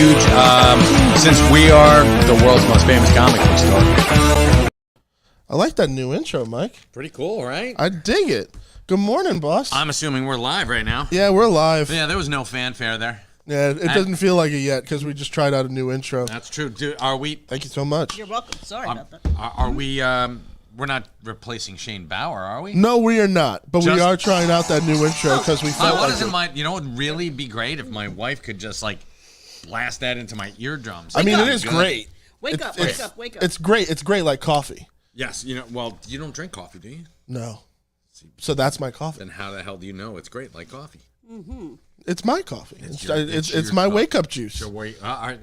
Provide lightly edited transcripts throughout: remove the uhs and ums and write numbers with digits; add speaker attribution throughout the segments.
Speaker 1: huge since we are the world's most famous comic book store.
Speaker 2: I like that new intro, Mike.
Speaker 1: Pretty cool, right?
Speaker 2: I dig it. Good morning, boss.
Speaker 1: I'm assuming we're live right now.
Speaker 2: Yeah, we're live.
Speaker 1: Yeah, there was no fanfare there.
Speaker 2: Yeah, it doesn't feel like it yet because we just tried out a new intro.
Speaker 1: That's true. Dude, are we?
Speaker 2: Thank you so much.
Speaker 3: You're welcome. Sorry about that.
Speaker 1: Are we? We're not replacing Shane Bauer, are we?
Speaker 2: No, we are not, but we
Speaker 1: Just-
Speaker 2: are trying out that new intro because we felt
Speaker 1: What
Speaker 2: like
Speaker 1: doesn't
Speaker 2: it.
Speaker 1: my? You know, it would really be great if my wife could just like blast that into my eardrums.
Speaker 2: I mean,
Speaker 3: up.
Speaker 2: it is great.
Speaker 3: Wake up, wake up, wake up.
Speaker 2: It's great. It's great like coffee.
Speaker 1: Yes, you know. Well, you don't drink coffee, do you?
Speaker 2: No. So that's my coffee.
Speaker 1: Then how the hell do you know it's great like coffee?
Speaker 2: It's my coffee. It's
Speaker 1: your
Speaker 2: my
Speaker 1: coffee.
Speaker 2: wake up juice.
Speaker 1: So wait, all right,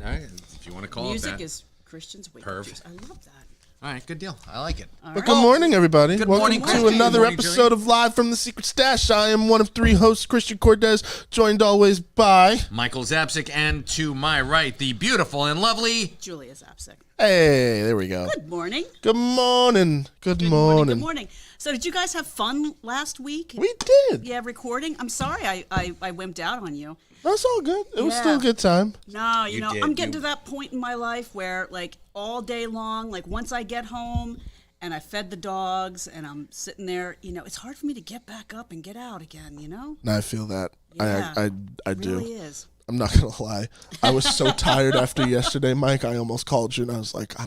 Speaker 1: if you want to call
Speaker 3: Music
Speaker 1: it that.
Speaker 3: is Christian's wake up
Speaker 1: Perfect.
Speaker 3: juice. I love that.
Speaker 1: All right, good deal. I like it.
Speaker 2: But good morning, everybody.
Speaker 1: Good
Speaker 2: Welcome
Speaker 1: morning,
Speaker 2: to
Speaker 1: Christian.
Speaker 2: another
Speaker 1: Good morning,
Speaker 2: episode
Speaker 1: Julie.
Speaker 2: of Live from the Secret Stash. I am one of three hosts, Christian Cortez, joined always by...
Speaker 1: Michael Zapsik, and to my right, the beautiful and lovely.
Speaker 3: Julia Zapsik.
Speaker 2: Hey, there we go.
Speaker 3: Good morning.
Speaker 2: Good morning. Good morning.
Speaker 3: Good morning. So did you guys have fun last week?
Speaker 2: We did.
Speaker 3: Yeah, recording. I'm sorry I wimped out on you.
Speaker 2: That's all good. It was
Speaker 3: Yeah.
Speaker 2: still a good time.
Speaker 3: No, you know,
Speaker 1: did.
Speaker 3: I'm getting to that point in my life where like all day long, like once I get home and I fed the dogs and I'm sitting there, you know, it's hard for me to get back up and get out again, you know?
Speaker 2: And I feel that.
Speaker 3: Yeah,
Speaker 2: I
Speaker 3: it
Speaker 2: do.
Speaker 3: really is.
Speaker 2: I'm not gonna lie. I was so tired after yesterday, Mike. I almost called you, and I was like, I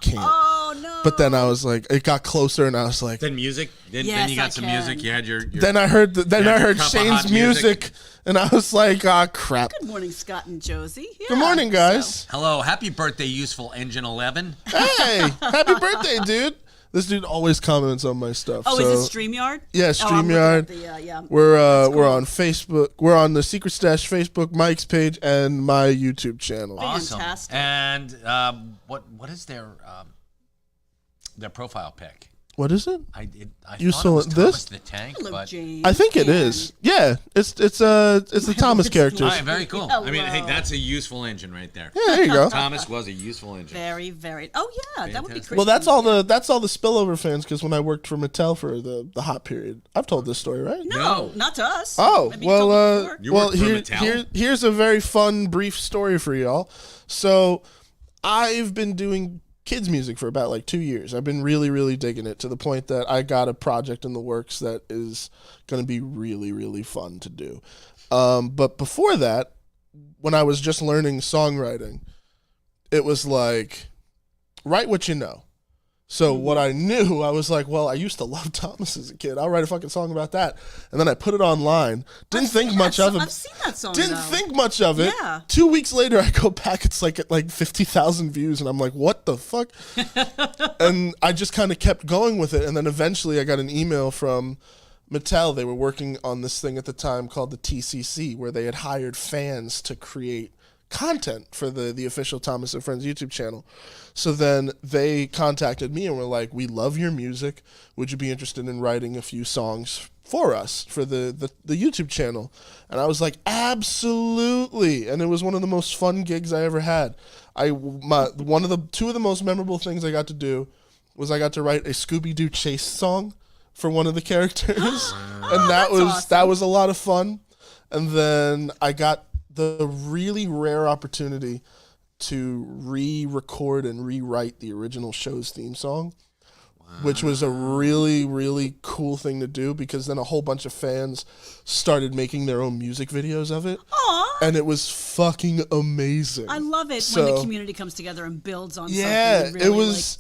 Speaker 2: can't.
Speaker 3: Oh no.
Speaker 2: But then I was like, it got closer, and I was like,
Speaker 1: Then music. Then
Speaker 3: Yes,
Speaker 1: you got
Speaker 3: I
Speaker 1: some
Speaker 3: can.
Speaker 1: music. You had your
Speaker 2: then I heard
Speaker 1: Yeah,
Speaker 2: I heard
Speaker 1: cup of
Speaker 2: Shane's
Speaker 1: hot
Speaker 2: music,
Speaker 1: music.
Speaker 2: and I was like, ah, crap.
Speaker 3: Good morning, Scott and Josie. Yeah,
Speaker 2: Good morning, guys.
Speaker 1: Hello, happy birthday, Useful Engine 11.
Speaker 2: Hey, happy birthday, dude. This dude always comments on my stuff.
Speaker 3: Oh,
Speaker 2: so,
Speaker 3: is it StreamYard?
Speaker 2: Yeah,
Speaker 3: Oh, I'm looking
Speaker 2: StreamYard.
Speaker 3: at the, yeah.
Speaker 2: We're
Speaker 3: cool.
Speaker 2: on Facebook. We're on the Secret Stash Facebook, Mike's page, and my YouTube channel.
Speaker 1: Awesome.
Speaker 3: Fantastic.
Speaker 1: And what is their profile pic?
Speaker 2: What is it?
Speaker 1: I
Speaker 2: You
Speaker 1: thought
Speaker 2: saw
Speaker 1: it was
Speaker 2: it-
Speaker 1: Thomas
Speaker 2: this?
Speaker 1: the Tank,
Speaker 3: Hello,
Speaker 1: but
Speaker 3: James.
Speaker 2: I think it is. Yeah, it's the Thomas characters.
Speaker 1: all right, very cool. I mean, hey,
Speaker 3: Hello.
Speaker 1: that's a useful engine right there.
Speaker 2: Yeah, there you go.
Speaker 1: Thomas was a useful engine.
Speaker 3: Very, very. Oh yeah, that would be
Speaker 1: Fantastic.
Speaker 3: crazy.
Speaker 2: Well, that's all the spillover fans. Because when I worked for Mattel for the hot period, I've told this story, right?
Speaker 3: No, not to us.
Speaker 2: Oh,
Speaker 3: Maybe you told me before.
Speaker 1: You
Speaker 2: well,
Speaker 1: worked for Mattel?
Speaker 2: here's a very fun, brief story for y'all. So, I've been doing kids music for about like 2 years. I've been really, really digging it to the point that I got a project in the works that is going to be really, really fun to do. But before that, when I was just learning songwriting, it was like, write what you know. So what I knew, I was like, well, I used to love Thomas as a kid. I'll write a fucking song about that. And then I put it online. Didn't think much of it.
Speaker 3: I've seen that song.
Speaker 2: Didn't
Speaker 3: though.
Speaker 2: think much of it.
Speaker 3: Yeah.
Speaker 2: 2 weeks later, I go back. It's like at like 50,000 views, and I'm like, "What the fuck?" And I just kind of kept going with it. And then eventually, I got an email from Mattel. They were working on this thing at the time called the TCC, where they had hired fans to create content for the official Thomas and Friends YouTube channel. So then they contacted me and were like, "We love your music. Would you be interested in writing a few songs for us for the YouTube channel?" And I was like, absolutely. And it was one of the most fun gigs I ever had. Two of the most memorable things I got to do was I got to write a Scooby-Doo chase song for one of the characters. And that
Speaker 3: awesome.
Speaker 2: was a lot of fun. And then I got the really rare opportunity to re-record and rewrite the original show's theme song, which was a really, really cool thing to do because then a whole bunch of fans started making their own music videos of it.
Speaker 3: Aw,
Speaker 2: And it was fucking amazing.
Speaker 3: I love it when
Speaker 2: So-
Speaker 3: the community comes together and builds on
Speaker 2: Yeah,
Speaker 3: something. Really,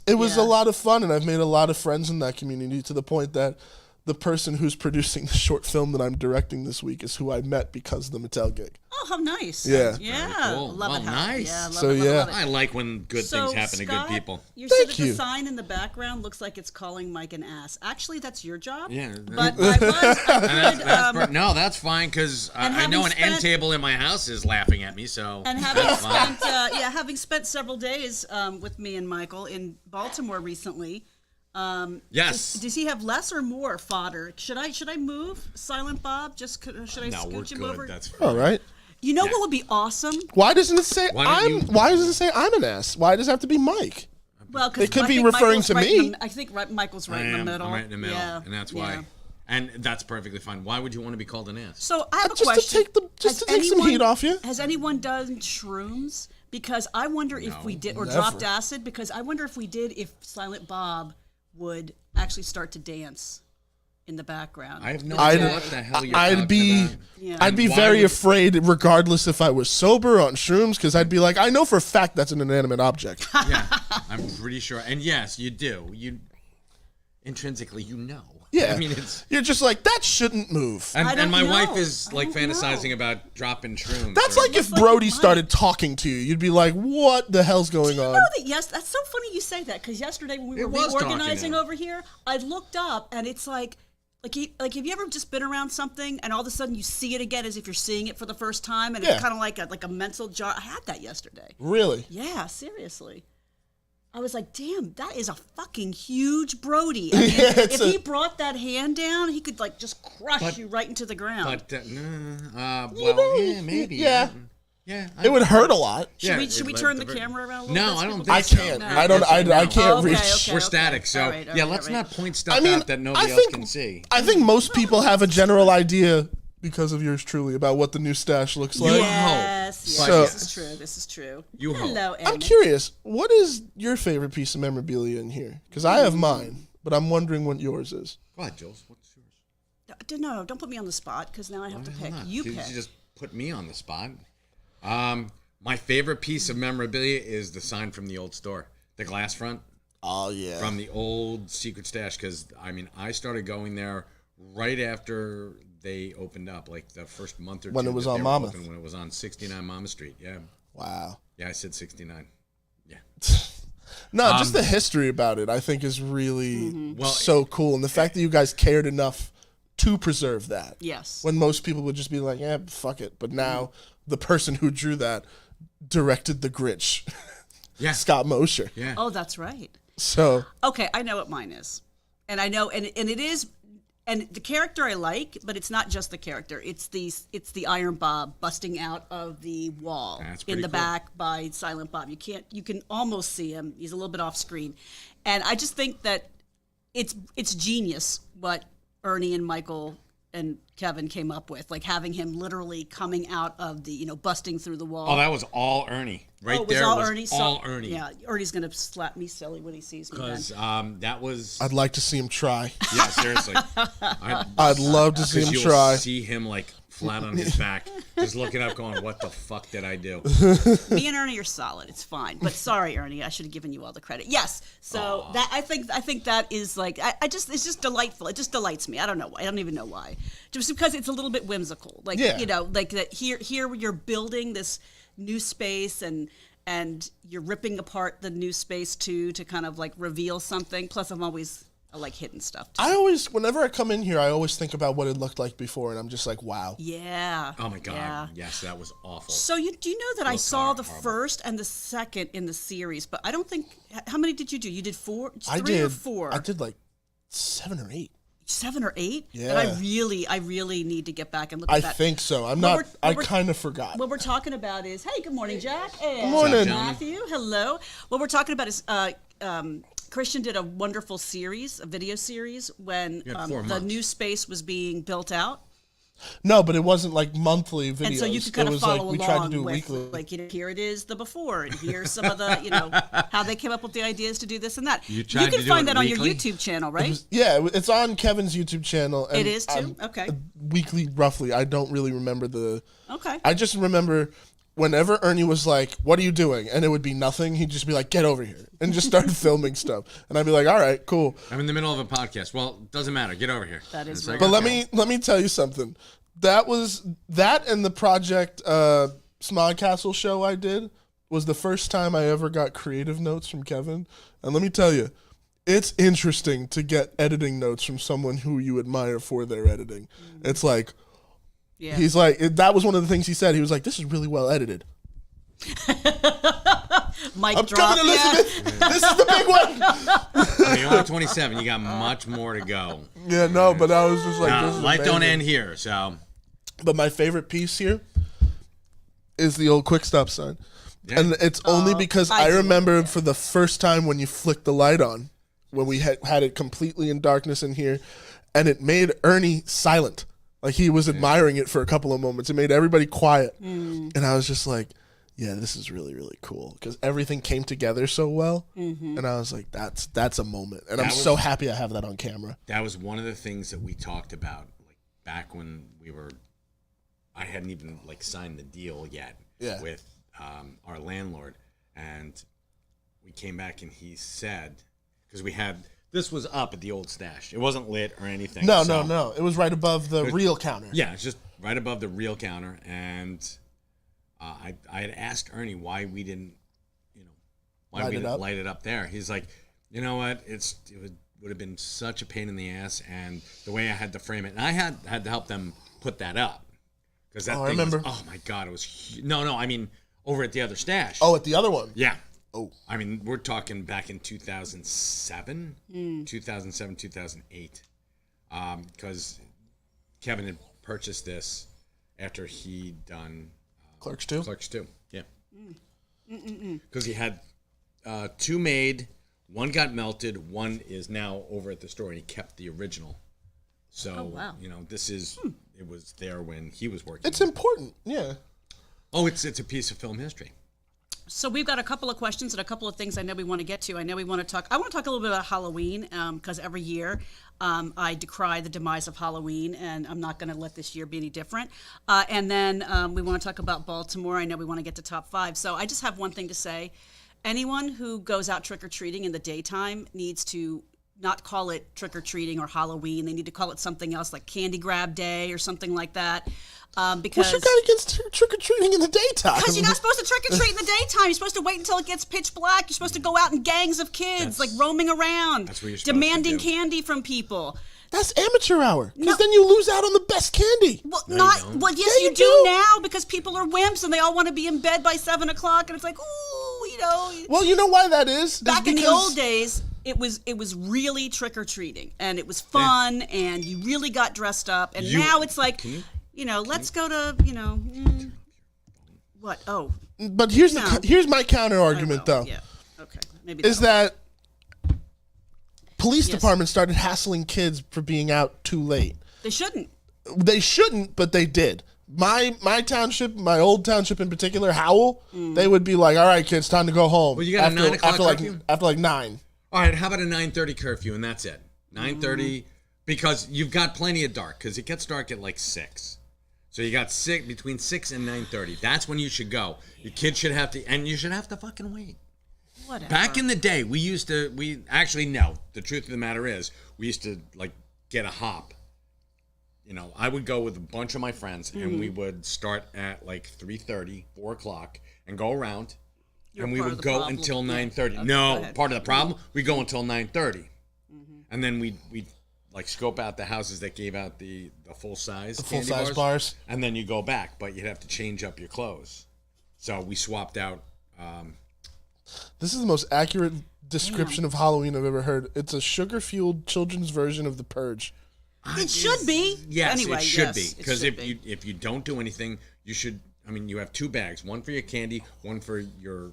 Speaker 2: it was
Speaker 3: yeah.
Speaker 2: a lot of fun, and I've made a lot of friends in that community to the point that the person who's producing the short film that I'm directing this week is who I met because of the Mattel gig.
Speaker 3: Oh, how nice.
Speaker 2: Yeah.
Speaker 3: Yeah.
Speaker 1: Very cool.
Speaker 3: Love
Speaker 1: Well,
Speaker 3: it. How,
Speaker 1: nice.
Speaker 3: Yeah, love
Speaker 2: So,
Speaker 3: it, love it,
Speaker 2: yeah.
Speaker 3: love it.
Speaker 1: I like when good
Speaker 3: So,
Speaker 1: things happen to
Speaker 3: Scott,
Speaker 1: good people.
Speaker 3: You
Speaker 2: Thank
Speaker 3: said that
Speaker 2: you.
Speaker 3: the sign in the background looks like it's calling Mike an ass. Actually, that's your job.
Speaker 1: Yeah.
Speaker 3: But I could,
Speaker 1: No, that's fine because
Speaker 3: and
Speaker 1: I know an
Speaker 3: having
Speaker 1: end
Speaker 3: spent-
Speaker 1: table in my house is laughing at me. So
Speaker 3: and having
Speaker 1: that's fine.
Speaker 3: spent, having spent several days with me and Michael in Baltimore recently.
Speaker 1: Yes.
Speaker 3: Does he have less or more fodder? Should I move Silent Bob? Should I
Speaker 1: No, we're
Speaker 3: scooch him
Speaker 1: good.
Speaker 3: over?
Speaker 1: That's
Speaker 2: All right.
Speaker 3: You know what would be awesome?
Speaker 2: Why doesn't it say
Speaker 1: Why don't you-
Speaker 2: Why does it say I'm an ass? Why does it have to be Mike?
Speaker 3: Well, 'cause
Speaker 2: It could
Speaker 3: I
Speaker 2: be
Speaker 3: think
Speaker 2: referring
Speaker 3: Michael's
Speaker 2: to
Speaker 3: right in
Speaker 2: me.
Speaker 3: I think Michael's right
Speaker 1: I
Speaker 3: in the
Speaker 1: am.
Speaker 3: middle.
Speaker 1: I'm right in the middle,
Speaker 3: Yeah,
Speaker 1: and that's
Speaker 3: yeah.
Speaker 1: why.
Speaker 4: And that's perfectly fine. Why would you want to be called an ass?
Speaker 3: So I have a
Speaker 2: Just
Speaker 3: question.
Speaker 2: to take some heat off you.
Speaker 3: Has anyone done shrooms? Because I wonder if we did, or dropped acid. Because I wonder if we did, if Silent Bob would actually start to dance in the background.
Speaker 4: I have no idea what the hell you're talking about.
Speaker 3: Yeah.
Speaker 2: I'd be
Speaker 4: Why
Speaker 2: very
Speaker 4: would-
Speaker 2: afraid, regardless if I was sober on shrooms, because I'd be like, I know for a fact that's an inanimate object.
Speaker 4: Yeah, I'm pretty sure. And yes, you do. You intrinsically, you know.
Speaker 2: Yeah,
Speaker 4: I mean, it's.
Speaker 2: you're just like, that shouldn't move.
Speaker 3: I
Speaker 4: And
Speaker 3: don't
Speaker 4: my
Speaker 3: know.
Speaker 4: wife is
Speaker 3: I
Speaker 4: like
Speaker 3: don't
Speaker 4: fantasizing
Speaker 3: know.
Speaker 4: about dropping shrooms.
Speaker 2: That's
Speaker 4: or-
Speaker 2: like if
Speaker 3: like
Speaker 2: Brody
Speaker 3: it might.
Speaker 2: started talking to you, you'd be like, what the hell's going on?
Speaker 3: You know that, yes, that's so funny you say that, because yesterday when we
Speaker 4: It
Speaker 3: were
Speaker 4: was talking
Speaker 3: reorganizing
Speaker 4: now.
Speaker 3: over here, I looked up and it's like have you ever just been around something and all of a sudden you see it again as if you're seeing it for the first time, and
Speaker 2: Yeah.
Speaker 3: it's kind of like a mental jar. I had that yesterday.
Speaker 2: Really?
Speaker 3: Yeah, seriously. I was like, damn, that is a fucking huge Brody. I mean,
Speaker 2: it's
Speaker 3: if he brought that hand down, he could like just crush
Speaker 4: But-
Speaker 3: you right into the ground.
Speaker 4: But well,
Speaker 2: know,
Speaker 4: yeah, maybe.
Speaker 2: yeah.
Speaker 4: Yeah.
Speaker 2: It would hurt a lot.
Speaker 3: should
Speaker 4: yeah,
Speaker 3: we
Speaker 4: it-
Speaker 3: turn the
Speaker 4: the-
Speaker 3: camera around a little
Speaker 4: No,
Speaker 3: bit?
Speaker 4: I don't
Speaker 2: I
Speaker 4: think so.
Speaker 2: can't.
Speaker 3: No.
Speaker 2: I don't. I can't
Speaker 3: Oh, okay,
Speaker 2: reach.
Speaker 3: okay.
Speaker 4: We're static, so
Speaker 3: All right,
Speaker 4: yeah.
Speaker 3: all
Speaker 4: Let's
Speaker 3: right.
Speaker 4: not point stuff
Speaker 2: I mean,
Speaker 4: out that nobody
Speaker 2: I
Speaker 4: else
Speaker 2: think-
Speaker 4: can see.
Speaker 2: I think most people have a general idea, because of yours truly, about what the new stash looks like.
Speaker 3: Yes, yes,
Speaker 2: So-
Speaker 3: this is true. This is true.
Speaker 4: You hope.
Speaker 3: Hello,
Speaker 2: I'm
Speaker 3: Emmett.
Speaker 2: curious, what is your favorite piece of memorabilia in here? Because I have mine, but I'm wondering what yours is.
Speaker 4: Go ahead, Jules. What's yours?
Speaker 3: No, don't put me on the spot because now I have to
Speaker 4: Why
Speaker 3: pick.
Speaker 4: not?
Speaker 3: You
Speaker 4: You
Speaker 3: pick.
Speaker 4: just put me on the spot. My favorite piece of memorabilia is the sign from the old store, the glass front
Speaker 2: Oh yeah.
Speaker 4: from the old Secret Stash. Because I mean, I started going there right after they opened up, like the first month or
Speaker 2: When
Speaker 4: two
Speaker 2: it was
Speaker 4: that
Speaker 2: on
Speaker 4: they were
Speaker 2: Monmouth.
Speaker 4: open, when it was on 69 Monmouth Street. Yeah,
Speaker 2: Wow.
Speaker 4: yeah, I said 69. Yeah.
Speaker 2: No, just the history about it, I think, is really
Speaker 4: Well,
Speaker 2: so cool, and the fact that you guys cared enough to preserve that.
Speaker 3: Yes.
Speaker 2: When most people would just be like, "Yeah, fuck it," but now the person who drew that directed The Grinch,
Speaker 4: Yeah.
Speaker 2: Scott Mosher.
Speaker 4: Yeah.
Speaker 3: Oh, that's right.
Speaker 2: So
Speaker 3: Okay, I know what mine is, and I know, and it is, and the character I like, but it's not just the character. It's the Iron Bob busting out of the wall
Speaker 4: That's
Speaker 3: in
Speaker 4: pretty
Speaker 3: the
Speaker 4: cool.
Speaker 3: back by Silent Bob. You can almost see him. He's a little bit off screen, and I just think that it's genius what Ernie and Michael and Kevin came up with, like having him literally coming out of the, busting through the wall.
Speaker 4: Oh, that was all Ernie. Right
Speaker 3: Oh, it was
Speaker 4: there
Speaker 3: all
Speaker 4: was
Speaker 3: Ernie.
Speaker 4: all
Speaker 3: So,
Speaker 4: Ernie.
Speaker 3: Yeah, Ernie's gonna slap me silly when he sees me. Then.
Speaker 4: Because that was
Speaker 2: I'd like to see him try.
Speaker 4: yeah, seriously.
Speaker 2: I'd love to see him
Speaker 4: you'll
Speaker 2: try.
Speaker 4: see him like flat on his back, just looking up, going, "What the fuck did I do?"
Speaker 3: Me and Ernie are solid. It's fine. But sorry, Ernie, I should have given you all the credit. Yes. So that I think that is like it's just delightful. It just delights me. I don't know why. I don't even know why. Just because it's a little bit whimsical. Like
Speaker 2: Yeah.
Speaker 3: like that here you're building this new space and you're ripping apart the new space too to kind of like reveal something. Plus I like hidden stuff too.
Speaker 2: Whenever I come in here, I always think about what it looked like before, and I'm just like, wow.
Speaker 3: Yeah.
Speaker 4: Oh my god,
Speaker 3: Yeah.
Speaker 4: yes, that was awful.
Speaker 3: So do you know that I
Speaker 4: Those
Speaker 3: saw
Speaker 4: are
Speaker 3: the
Speaker 4: horrible.
Speaker 3: first and the second in the series, but I don't think. How many did you do? You did four,
Speaker 2: I
Speaker 3: three or
Speaker 2: did.
Speaker 3: four,
Speaker 2: I did like 7 or 8.
Speaker 3: 7 or 8.
Speaker 2: Yeah.
Speaker 3: But I really need to get back and look
Speaker 2: I
Speaker 3: at that.
Speaker 2: think so. I'm
Speaker 3: What
Speaker 2: not.
Speaker 3: we're-
Speaker 2: I
Speaker 3: what we're-
Speaker 2: kind of forgot.
Speaker 3: What we're talking about is, hey, good morning, Jack. Hey,
Speaker 2: Good morning.
Speaker 3: Matthew. Hello. What we're talking about is Christian did a wonderful series, a video series, when
Speaker 4: You had 4
Speaker 3: the
Speaker 4: months.
Speaker 3: new space was being built out.
Speaker 2: No, but it wasn't like monthly videos.
Speaker 3: And so you could kind
Speaker 2: it
Speaker 3: of
Speaker 2: was
Speaker 3: follow
Speaker 2: like we
Speaker 3: along
Speaker 2: tried to do it
Speaker 3: with,
Speaker 2: weekly.
Speaker 3: like, here it is, the before, and here's some of the, how they came up with the ideas to do this and that.
Speaker 4: You tried
Speaker 3: can
Speaker 4: to do
Speaker 3: find
Speaker 4: it
Speaker 3: that on your
Speaker 4: weekly?
Speaker 3: YouTube channel, right?
Speaker 2: Yeah, it's on Kevin's YouTube channel. And
Speaker 3: It is too? Okay.
Speaker 2: Weekly, roughly. I don't really remember the.
Speaker 3: Okay.
Speaker 2: I just remember whenever Ernie was like, "What are you doing?" and it would be nothing. He'd just be like, "Get over here," and just start filming stuff. And I'd be like, "All right, cool."
Speaker 4: I'm in the middle of a podcast. Well, doesn't matter. Get over here.
Speaker 3: That is
Speaker 4: It's
Speaker 3: right.
Speaker 2: But let me tell you something. That and the Project Smog Castle show I did was the first time I ever got creative notes from Kevin. And let me tell you, it's interesting to get editing notes from someone who you admire for their editing. It's like,
Speaker 3: Yeah.
Speaker 2: he's like, that was one of the things he said. He was like, "This is really well edited."
Speaker 3: Mic
Speaker 2: I'm
Speaker 3: drop.
Speaker 2: coming,
Speaker 3: Yeah.
Speaker 2: Elizabeth. This is the big one.
Speaker 4: You're only 27. You got much more to go.
Speaker 2: Yeah, no, but I was just like,
Speaker 4: No,
Speaker 2: this is
Speaker 4: life don't
Speaker 2: amazing.
Speaker 4: end here. So
Speaker 2: But my favorite piece here is the old quick stop sign.
Speaker 4: Yeah.
Speaker 2: And it's only because
Speaker 3: I
Speaker 2: I
Speaker 3: do
Speaker 2: remember for the first time when you flicked the light on, when we had it completely in darkness in here, and it made Ernie silent. Like he was admiring it for a couple of moments. It made everybody quiet. And I was just like, yeah, this is really, really cool because everything came together so well. And I was like, that's a moment. And I'm so happy I have that on camera.
Speaker 4: That was one of the things that we talked about, like back when I hadn't even like signed the deal yet with our landlord. And we came back and he said, because this was up at the old stash. It wasn't lit or anything.
Speaker 2: No. It was right above the real counter.
Speaker 4: Yeah, it's just right above the real counter. And I had asked Ernie why we didn't, light it up there. He's like, you know what? It would have been such a pain in the ass, and the way I had to frame it, and I had to help them put that up because that thing. I remember. Oh my God, it was no. I mean, over at the other stash.
Speaker 2: Oh, at the other one.
Speaker 4: Yeah.
Speaker 2: Oh.
Speaker 4: I mean, we're talking back in 2007, 2008, because Kevin had purchased this after he'd done
Speaker 2: Clerks 2?
Speaker 4: Clerks 2, yeah. Because he had 2 made, one got melted, one is now over at the store, and he kept the original. So, this is, it was there when he was working.
Speaker 2: It's important, yeah.
Speaker 4: Oh, it's a piece of film history.
Speaker 3: So we've got a couple of questions and a couple of things I know we want to get to. I want to talk a little bit about Halloween because every year I decry the demise of Halloween, and I'm not going to let this year be any different. And then we want to talk about Baltimore. I know we want to get to top 5. So I just have one thing to say. Anyone who goes out trick-or-treating in the daytime needs to not call it trick-or-treating or Halloween. They need to call it something else like Candy Grab Day or something like that. Because
Speaker 2: what's you got against trick-or-treating in the daytime?
Speaker 3: Because you're not supposed to trick-or-treat in the daytime. You're supposed to wait until it gets pitch black. You're supposed to go out in gangs of kids, like roaming around,
Speaker 4: that's what you're
Speaker 3: demanding
Speaker 4: supposed to do.
Speaker 3: candy from people.
Speaker 2: That's amateur hour. Because then you lose out on the best candy.
Speaker 3: Well,
Speaker 2: Yeah,
Speaker 3: you do now because people are wimps and they all want to be in bed by 7 o'clock, and it's like, ooh,
Speaker 2: Well, you know why that is?
Speaker 3: Back in the old days, it was really trick-or-treating, and it was fun, and you really got dressed up, and now it's like, let's go to, what? Oh.
Speaker 2: But here's my counter argument, though.
Speaker 3: Yeah. Okay. Maybe
Speaker 2: is that police departments started hassling kids for being out too late.
Speaker 3: They shouldn't.
Speaker 2: They shouldn't, but they did. My township, my old township in particular, Howell, they would be like, all right, kids, time to go home.
Speaker 4: Well, you got a 9 o'clock curfew?
Speaker 2: After like 9.
Speaker 4: All right, how about a 9:30 curfew, and that's it? 9:30, because you've got plenty of dark, because it gets dark at like 6. So you got between 6 and 9:30. That's when you should go. Your kids should have to, and you should have to fucking wait.
Speaker 3: Whatever.
Speaker 4: Back in the day, the truth of the matter is, we used to like get a hop. I would go with a bunch of my friends, and we would start at like 3:30, 4 o'clock, and go around. And we would go until 9:30.
Speaker 3: Okay,
Speaker 4: no, part of the problem, we go until 9:30. And then we'd like scope out the houses that gave out the full size candy
Speaker 2: bars.
Speaker 4: And then you go back, but you'd have to change up your clothes. So we swapped out.
Speaker 2: This is the most accurate description of Halloween I've ever heard. It's a sugar-fueled children's version of The Purge.
Speaker 3: It should be.
Speaker 4: Yes,
Speaker 3: anyway,
Speaker 4: it should be.
Speaker 3: Yes,
Speaker 4: Because if you don't do anything, you should. I mean, you have 2 bags, one for your candy, one for your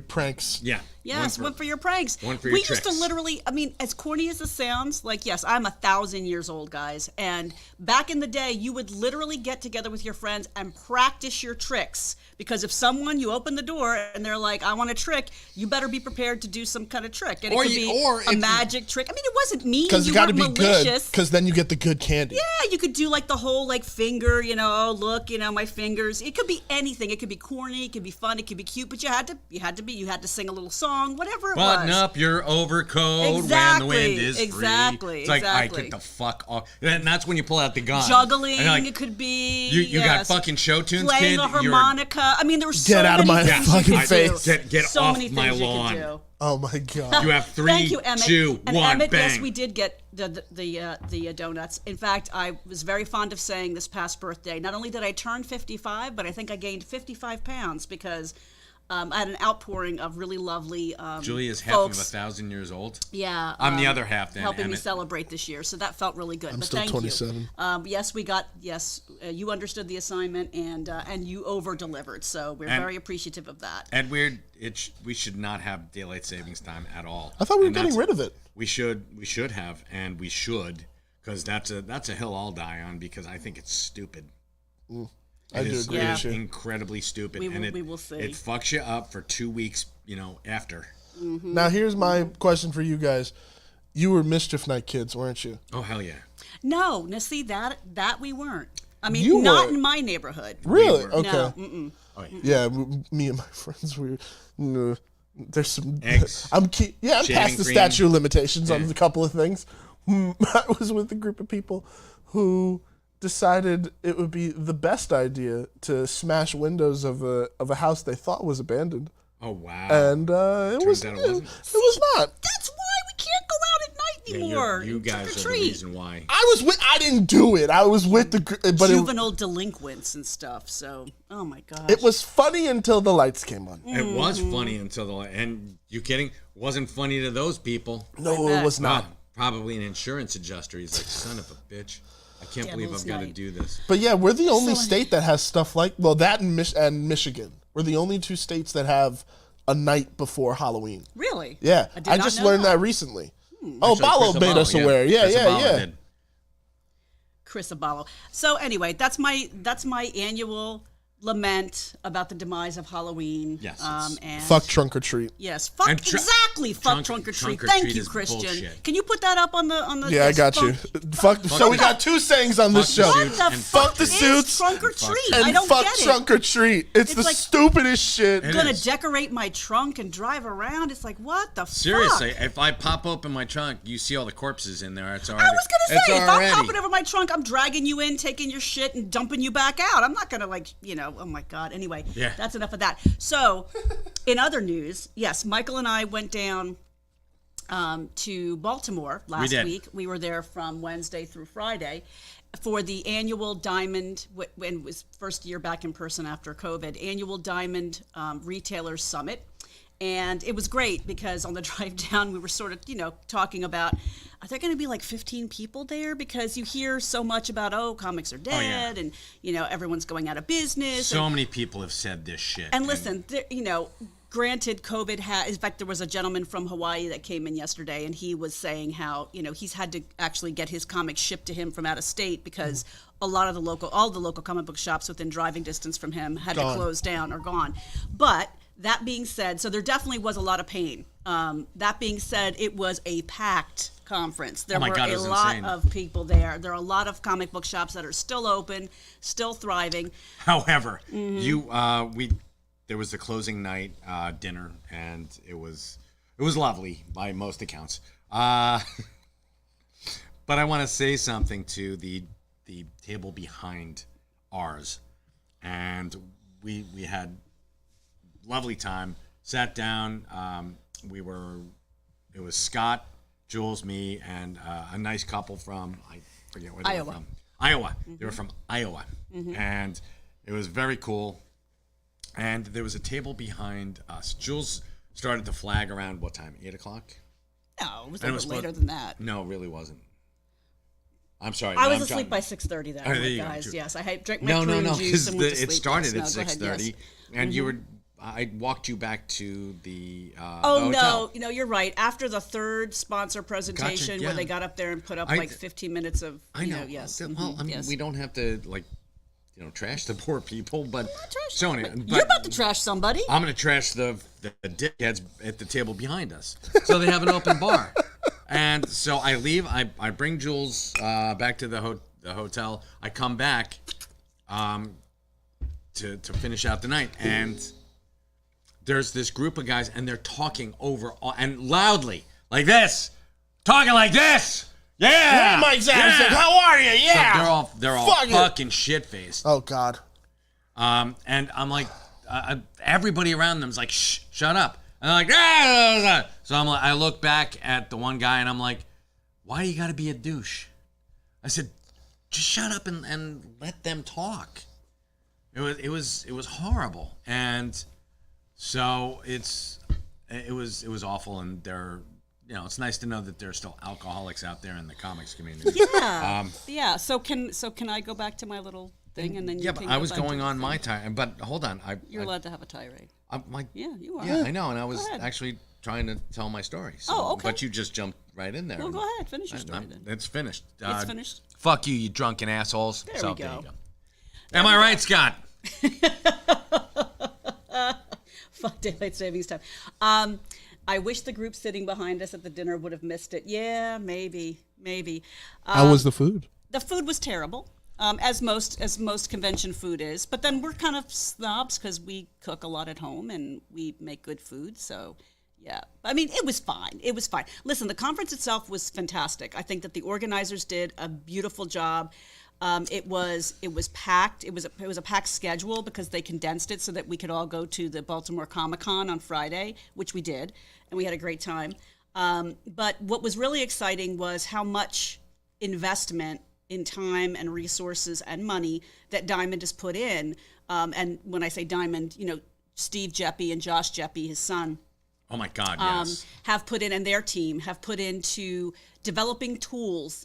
Speaker 2: pranks.
Speaker 4: Yeah.
Speaker 3: Yes, one for your pranks.
Speaker 4: One for your
Speaker 3: We
Speaker 4: tricks.
Speaker 3: used to literally, as corny as this sounds, like, yes, I'm 1,000 years old, guys. And back in the day, you would literally get together with your friends and practice your tricks. Because if you open the door and they're like, I want a trick, you better be prepared to do some kind of trick. And it could be a magic trick. I mean, it wasn't mean.
Speaker 2: Because
Speaker 3: you
Speaker 2: it's got to
Speaker 3: weren't
Speaker 2: be
Speaker 3: malicious.
Speaker 2: good. Because then you get the good candy.
Speaker 3: Yeah, you could do like the whole like finger, oh look, my fingers. It could be anything. It could be corny, it could be fun, it could be cute, but you had to sing a little song, whatever it was.
Speaker 4: Button up your overcoat when the wind is free.
Speaker 3: Exactly.
Speaker 4: It's like, I get the fuck off. And that's when you pull out the gun.
Speaker 3: Juggling,
Speaker 4: like,
Speaker 3: it could be.
Speaker 4: You got fucking show tunes,
Speaker 3: playing
Speaker 4: kid.
Speaker 3: a harmonica. There were so
Speaker 2: Get out of
Speaker 3: many
Speaker 2: my
Speaker 3: things you
Speaker 2: fucking
Speaker 3: could
Speaker 2: face.
Speaker 3: do.
Speaker 4: Get
Speaker 3: so
Speaker 4: off
Speaker 3: many
Speaker 4: my
Speaker 3: things
Speaker 4: lawn.
Speaker 3: You could do.
Speaker 2: Oh my God.
Speaker 4: You have 3,
Speaker 3: Thank you, Emmett.
Speaker 4: 2,
Speaker 3: and
Speaker 4: 1,
Speaker 3: Emmett,
Speaker 4: bang.
Speaker 3: yes, we did get the donuts. In fact, I was very fond of saying this past birthday, not only did I turn 55, but I think I gained 55 pounds because I had an outpouring of really lovely
Speaker 4: Julie is half
Speaker 3: folks.
Speaker 4: of 1,000 years old.
Speaker 3: Yeah.
Speaker 4: I'm the other half then,
Speaker 3: helping me
Speaker 4: Emmett.
Speaker 3: celebrate this year. So that felt really good.
Speaker 2: I'm
Speaker 3: but
Speaker 2: still
Speaker 3: thank
Speaker 2: 27.
Speaker 3: You. You understood the assignment and you over-delivered. So we're very appreciative of that.
Speaker 4: Edward, we should not have daylight savings time at all.
Speaker 2: I thought we were getting rid of it.
Speaker 4: We should have, and we should, because that's a hill I'll die on because I think it's stupid.
Speaker 2: I do agree
Speaker 3: Yeah.
Speaker 2: with you.
Speaker 4: Incredibly stupid,
Speaker 3: We will see.
Speaker 4: It fucks you up for 2 weeks, after.
Speaker 2: Now here's my question for you guys. You were Mischief Night kids, weren't you?
Speaker 4: Oh hell yeah!
Speaker 3: No, now see that we weren't. I mean,
Speaker 2: You
Speaker 3: not
Speaker 2: weren't.
Speaker 3: in my neighborhood.
Speaker 2: Really?
Speaker 4: were.
Speaker 2: Okay.
Speaker 3: No, mm-mm.
Speaker 4: Oh, yeah.
Speaker 2: Yeah, me and my friends there's some
Speaker 4: Eggs.
Speaker 2: I'm
Speaker 4: Shaving
Speaker 2: past the
Speaker 4: cream.
Speaker 2: statute of limitations on
Speaker 4: Yeah.
Speaker 2: a couple of things. I was with a group of people who decided it would be the best idea to smash windows of a house they thought was abandoned,
Speaker 4: Oh wow!
Speaker 2: and it was
Speaker 4: out it
Speaker 2: it
Speaker 4: wasn't.
Speaker 2: was not.
Speaker 3: That's why we can't go out at night
Speaker 4: Yeah,
Speaker 3: anymore.
Speaker 4: you guys are the
Speaker 3: Trick-or-treat.
Speaker 4: reason why.
Speaker 2: I didn't do it. I was with the but
Speaker 3: Juvenile delinquents and stuff. So, oh my gosh.
Speaker 2: it was funny until the lights came on.
Speaker 4: It was funny until and you kidding? Wasn't funny to those people.
Speaker 2: No, it was not.
Speaker 4: Probably an insurance adjuster. He's like, son of a bitch. I can't believe
Speaker 3: Devil's
Speaker 4: I've got to
Speaker 3: night.
Speaker 4: do this.
Speaker 2: But yeah, we're the only
Speaker 3: So-
Speaker 2: state that has stuff like that and Michigan. We're the only two states that have a night before Halloween.
Speaker 3: Really?
Speaker 2: Yeah,
Speaker 3: I did
Speaker 2: I
Speaker 3: not
Speaker 2: just
Speaker 3: know
Speaker 2: learned
Speaker 3: that.
Speaker 2: that recently. Oh,
Speaker 4: Actually,
Speaker 2: Balo
Speaker 4: Chris
Speaker 2: made
Speaker 4: Abalo,
Speaker 2: us aware. Yeah,
Speaker 4: Chris Abalo
Speaker 2: yeah.
Speaker 4: did.
Speaker 3: Chris Abalo. So anyway, that's my annual lament about the demise of Halloween.
Speaker 4: Yes,
Speaker 3: And
Speaker 2: Fuck trunk or treat.
Speaker 3: Yes, fuck
Speaker 4: And
Speaker 3: exactly. Fuck
Speaker 4: trunk
Speaker 3: trunk or treat.
Speaker 4: or
Speaker 3: Thank
Speaker 4: treat
Speaker 3: you,
Speaker 4: is
Speaker 3: Christian.
Speaker 4: bullshit.
Speaker 3: Can you put that up on the?
Speaker 2: Yeah, I
Speaker 3: yes,
Speaker 2: got you.
Speaker 3: fuck-
Speaker 2: Fuck. So we got two sayings on this
Speaker 4: Fuck
Speaker 2: show.
Speaker 4: the
Speaker 3: What
Speaker 4: suits
Speaker 3: the
Speaker 4: and
Speaker 3: fuck
Speaker 2: the
Speaker 3: is
Speaker 2: suits
Speaker 3: trunk or
Speaker 4: and fuck
Speaker 3: treat?
Speaker 4: trunk.
Speaker 3: I
Speaker 2: And
Speaker 3: don't
Speaker 2: fuck
Speaker 3: get
Speaker 2: trunk
Speaker 3: it.
Speaker 2: or treat. It's the
Speaker 3: like-
Speaker 2: stupidest shit.
Speaker 4: It
Speaker 3: Gonna
Speaker 4: is.
Speaker 3: decorate my trunk and drive around. It's like what the
Speaker 4: Seriously,
Speaker 3: fuck?
Speaker 4: if I pop open my trunk, you see all the corpses in there. It's already.
Speaker 3: I was gonna say,
Speaker 4: it's
Speaker 3: if
Speaker 4: already.
Speaker 3: I'm popping over my trunk, I'm dragging you in, taking your shit, and dumping you back out. I'm not gonna oh my god. Anyway,
Speaker 4: Yeah.
Speaker 3: that's enough of that. So, in other news, yes, Michael and I went down to Baltimore last
Speaker 4: did.
Speaker 3: week. We were there from Wednesday through Friday for the annual Diamond, when it was first year back in person after COVID, annual Diamond Retailers Summit. And it was great because on the drive down, we were sort of, talking about, are there going to be like 15 people there? Because you hear so much about, comics are dead and, everyone's going out of business.
Speaker 4: So many people have said this shit.
Speaker 3: And listen, granted, COVID in fact, there was a gentleman from Hawaii that came in yesterday, and he was saying how, he's had to actually get his comics shipped to him from out of state because all the local comic book shops within driving distance from him had to close down or gone. But that being said, so there definitely was a lot of pain. That being said, it was a packed conference. There
Speaker 4: my
Speaker 3: were
Speaker 4: God, it
Speaker 3: a
Speaker 4: was
Speaker 3: lot
Speaker 4: insane.
Speaker 3: of people there. There are a lot of comic book shops that are still open, still thriving.
Speaker 4: However, there was the closing night dinner, and it was lovely by most accounts. But I want to say something to the table behind ours, and we had lovely time. Sat down. It was Scott, Jules, me, and a nice couple from I forget where they
Speaker 3: Iowa.
Speaker 4: were from. Iowa. They were from Iowa, and it was very cool. And there was a table behind us. Jules started to flag around what time? 8 o'clock?
Speaker 3: No, it was
Speaker 4: And
Speaker 3: a
Speaker 4: it was
Speaker 3: bit later
Speaker 4: supposed-
Speaker 3: than that.
Speaker 4: No, it really wasn't. I'm sorry.
Speaker 3: I
Speaker 4: no,
Speaker 3: was
Speaker 4: I'm
Speaker 3: asleep
Speaker 4: trying-
Speaker 3: by 6:30 that
Speaker 4: Oh, there
Speaker 3: night,
Speaker 4: you go,
Speaker 3: guys.
Speaker 4: true.
Speaker 3: Yes, I had drank my
Speaker 4: No,
Speaker 3: prune
Speaker 4: because
Speaker 3: juice and went to
Speaker 4: it
Speaker 3: sleep.
Speaker 4: started
Speaker 3: Yes,
Speaker 4: at
Speaker 3: no, go ahead,
Speaker 4: 6:30,
Speaker 3: yes.
Speaker 4: and you were. I walked you back to the.
Speaker 3: Oh
Speaker 4: the hotel.
Speaker 3: no, you're right. After the third sponsor presentation, where
Speaker 4: yeah.
Speaker 3: they got up there and put up
Speaker 4: I-
Speaker 3: like 15 minutes of,
Speaker 4: I know.
Speaker 3: yes.
Speaker 4: Well, I mean,
Speaker 3: yes.
Speaker 4: we don't have to trash the poor people, but so anyway,
Speaker 3: You're about to trash somebody.
Speaker 4: I'm gonna trash the dickheads at the table behind us. So they have an open bar, and so I leave. I bring Jules back to the hotel. I come back to finish out the night, and there's this group of guys, and they're talking over and loudly like this, talking like this. Yeah,
Speaker 2: Hey, Mike Zavisek, how are you? Yeah.
Speaker 4: So they're all
Speaker 2: Fuck it.
Speaker 4: fucking shit faced.
Speaker 2: Oh God.
Speaker 4: And I'm like, everybody around them's like, shh, shut up. And they're like, ah. So I'm like, I look back at the one guy and I'm like, why do you got to be a douche? I said, just shut up and let them talk. It was horrible, and so it was awful, and they're. It's nice to know that there's still alcoholics out there in the comics community.
Speaker 3: Yeah. Yeah. So can I go back to my little thing, and then you
Speaker 4: Yeah,
Speaker 3: can
Speaker 4: but I
Speaker 3: go
Speaker 4: was
Speaker 3: back to
Speaker 4: going
Speaker 3: the
Speaker 4: on
Speaker 3: thing.
Speaker 4: my time. But hold on,
Speaker 3: You're allowed to have a tirade.
Speaker 4: Yeah,
Speaker 3: You are.
Speaker 4: I know, and I was
Speaker 3: ahead.
Speaker 4: actually trying to tell my story. So,
Speaker 3: Oh, okay.
Speaker 4: But you just jumped right in there.
Speaker 3: Well, go ahead. Finish your story then.
Speaker 4: It's finished.
Speaker 3: It's finished.
Speaker 4: Fuck you, you drunken assholes.
Speaker 3: There
Speaker 4: So,
Speaker 3: we go.
Speaker 4: you go. Am I right, Scott?
Speaker 3: Fuck daylight savings time. I wish the group sitting behind us at the dinner would have missed it. Yeah, maybe.
Speaker 2: How was the food?
Speaker 3: The food was terrible, as most convention food is. But then we're kind of snobs because we cook a lot at home and we make good food. So, yeah. I mean, it was fine. It was fine. Listen, the conference itself was fantastic. I think that the organizers did a beautiful job. It was packed. It was a packed schedule because they condensed it so that we could all go to the Baltimore Comic-Con on Friday, which we did, and we had a great time. But what was really exciting was how much investment in time and resources and money that Diamond has put in. And when I say Diamond, Steve Jeppy and Josh Jeppy, his son,
Speaker 4: Oh my God, yes.
Speaker 3: have put in, and their team have put into developing tools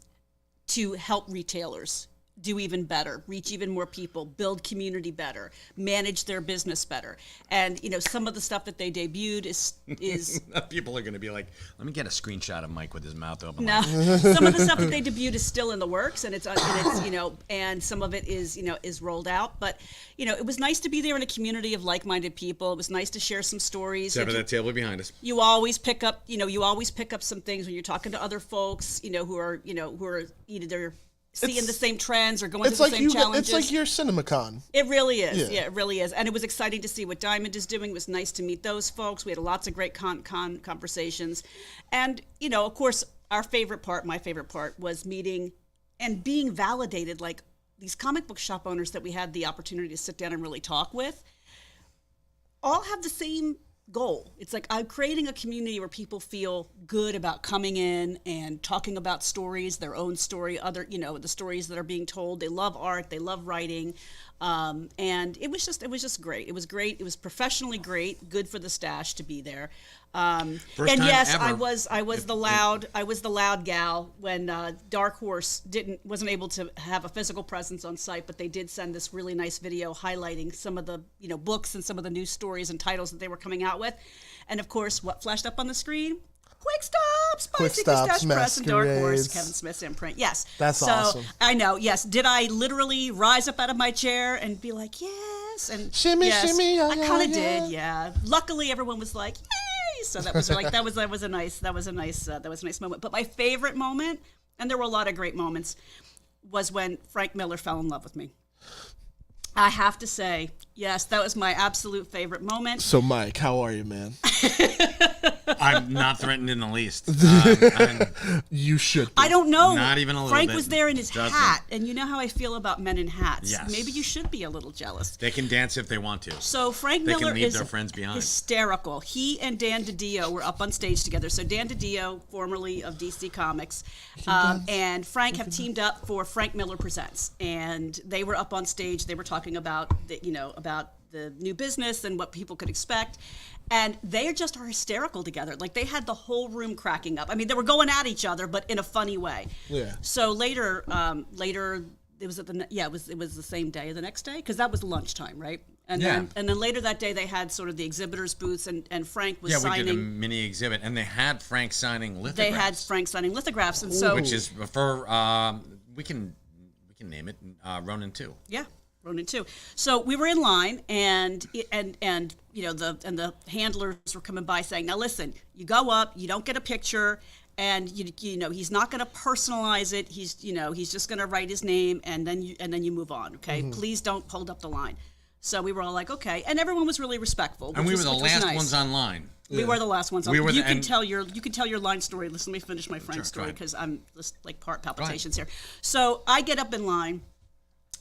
Speaker 3: to help retailers do even better, reach even more people, build community better, manage their business better. And some of the stuff that they debuted is
Speaker 4: People are going to be like, let me get a screenshot of Mike with his mouth open.
Speaker 3: no, some of the stuff that they debuted is still in the works, and it's and some of it is is rolled out. But it was nice to be there in a community of like-minded people. It was nice to share some stories.
Speaker 4: Except for that table behind us.
Speaker 3: You always pick up some things when you're talking to other folks, who are either seeing the same trends or going through the same challenges.
Speaker 2: It's like your CinemaCon.
Speaker 3: It really is. Yeah, it really is. And it was exciting to see what Diamond is doing. It was nice to meet those folks. We had lots of great conversations. And, of course, my favorite part was meeting and being validated, like these comic book shop owners that we had the opportunity to sit down and really talk with, all have the same goal. It's like I'm creating a community where people feel good about coming in and talking about stories, their own story, the stories that are being told. They love art, they love writing, and it was just great. It was great. It was professionally great. Good for the stash to be there. And yes,
Speaker 4: ever.
Speaker 3: I was the loud gal when Dark Horse wasn't able to have a physical presence on site, but they did send this really nice video highlighting some of the books and some of the new stories and titles that they were coming out with. And of course, what flashed up on the screen? Quick Stops by
Speaker 2: Quick
Speaker 3: Secret
Speaker 2: Stops,
Speaker 3: Stash Press and Dark Horse,
Speaker 2: Masquerades.
Speaker 3: Kevin Smith's imprint. Yes,
Speaker 2: That's awesome.
Speaker 3: I know. Yes, did I literally rise up out of my chair and be like, yes, and
Speaker 2: Shimmy,
Speaker 3: yes,
Speaker 2: shimmy, yeah,
Speaker 3: I
Speaker 2: yeah,
Speaker 3: kind of
Speaker 2: yeah.
Speaker 3: did. Yeah. Luckily, everyone was like, yay! So that was like that was a nice moment. But my favorite moment, and there were a lot of great moments, was when Frank Miller fell in love with me. I have to say, yes, that was my absolute favorite moment.
Speaker 2: So, Mike, how are you, man?
Speaker 4: I'm not threatened in the least.
Speaker 2: You should be.
Speaker 3: I don't know.
Speaker 4: Not even a little
Speaker 3: Frank
Speaker 4: bit.
Speaker 3: was there in his
Speaker 4: Doesn't.
Speaker 3: hat, and you know how I feel about men in hats.
Speaker 4: Yes.
Speaker 3: Maybe you should be a little jealous.
Speaker 4: They can dance if they want to.
Speaker 3: So Frank
Speaker 4: They can
Speaker 3: Miller
Speaker 4: leave
Speaker 3: is
Speaker 4: their friends behind.
Speaker 3: hysterical. He and Dan DiDio were up on stage together. So Dan DiDio, formerly of DC Comics, and Frank have teamed up for Frank Miller Presents, and they were up on stage. They were talking about the new business and what people could expect. And they are hysterical together. Like, they had the whole room cracking up. I mean, they were going at each other, but in a funny way.
Speaker 2: Yeah.
Speaker 3: So later, it was it was the same day, the next day, because that was lunchtime, right? And
Speaker 4: Yeah.
Speaker 3: then later that day they had sort of the exhibitors booths, and Frank was
Speaker 4: Yeah,
Speaker 3: signing.
Speaker 4: we did a mini exhibit, and they had Frank signing lithographs.
Speaker 3: They had Frank signing lithographs, and so
Speaker 4: which is for we can name it Ronin 2.
Speaker 3: yeah, Ronin too. So we were in line, and the handlers were coming by saying, "Now listen, you go up, you don't get a picture, and he's not going to personalize it. He's just going to write his name, and then you move on. Okay, Please don't hold up the line." So we were all like, "Okay," and everyone was really respectful.
Speaker 4: And we were the
Speaker 3: which was
Speaker 4: last
Speaker 3: nice.
Speaker 4: ones online.
Speaker 3: We were the last ones.
Speaker 4: We were
Speaker 3: you
Speaker 4: the-
Speaker 3: can
Speaker 4: and-
Speaker 3: tell your line story. Listen, let me finish my Frank
Speaker 4: Sure, go
Speaker 3: story
Speaker 4: ahead.
Speaker 3: because I'm just like part palpitations here. So I get up in line,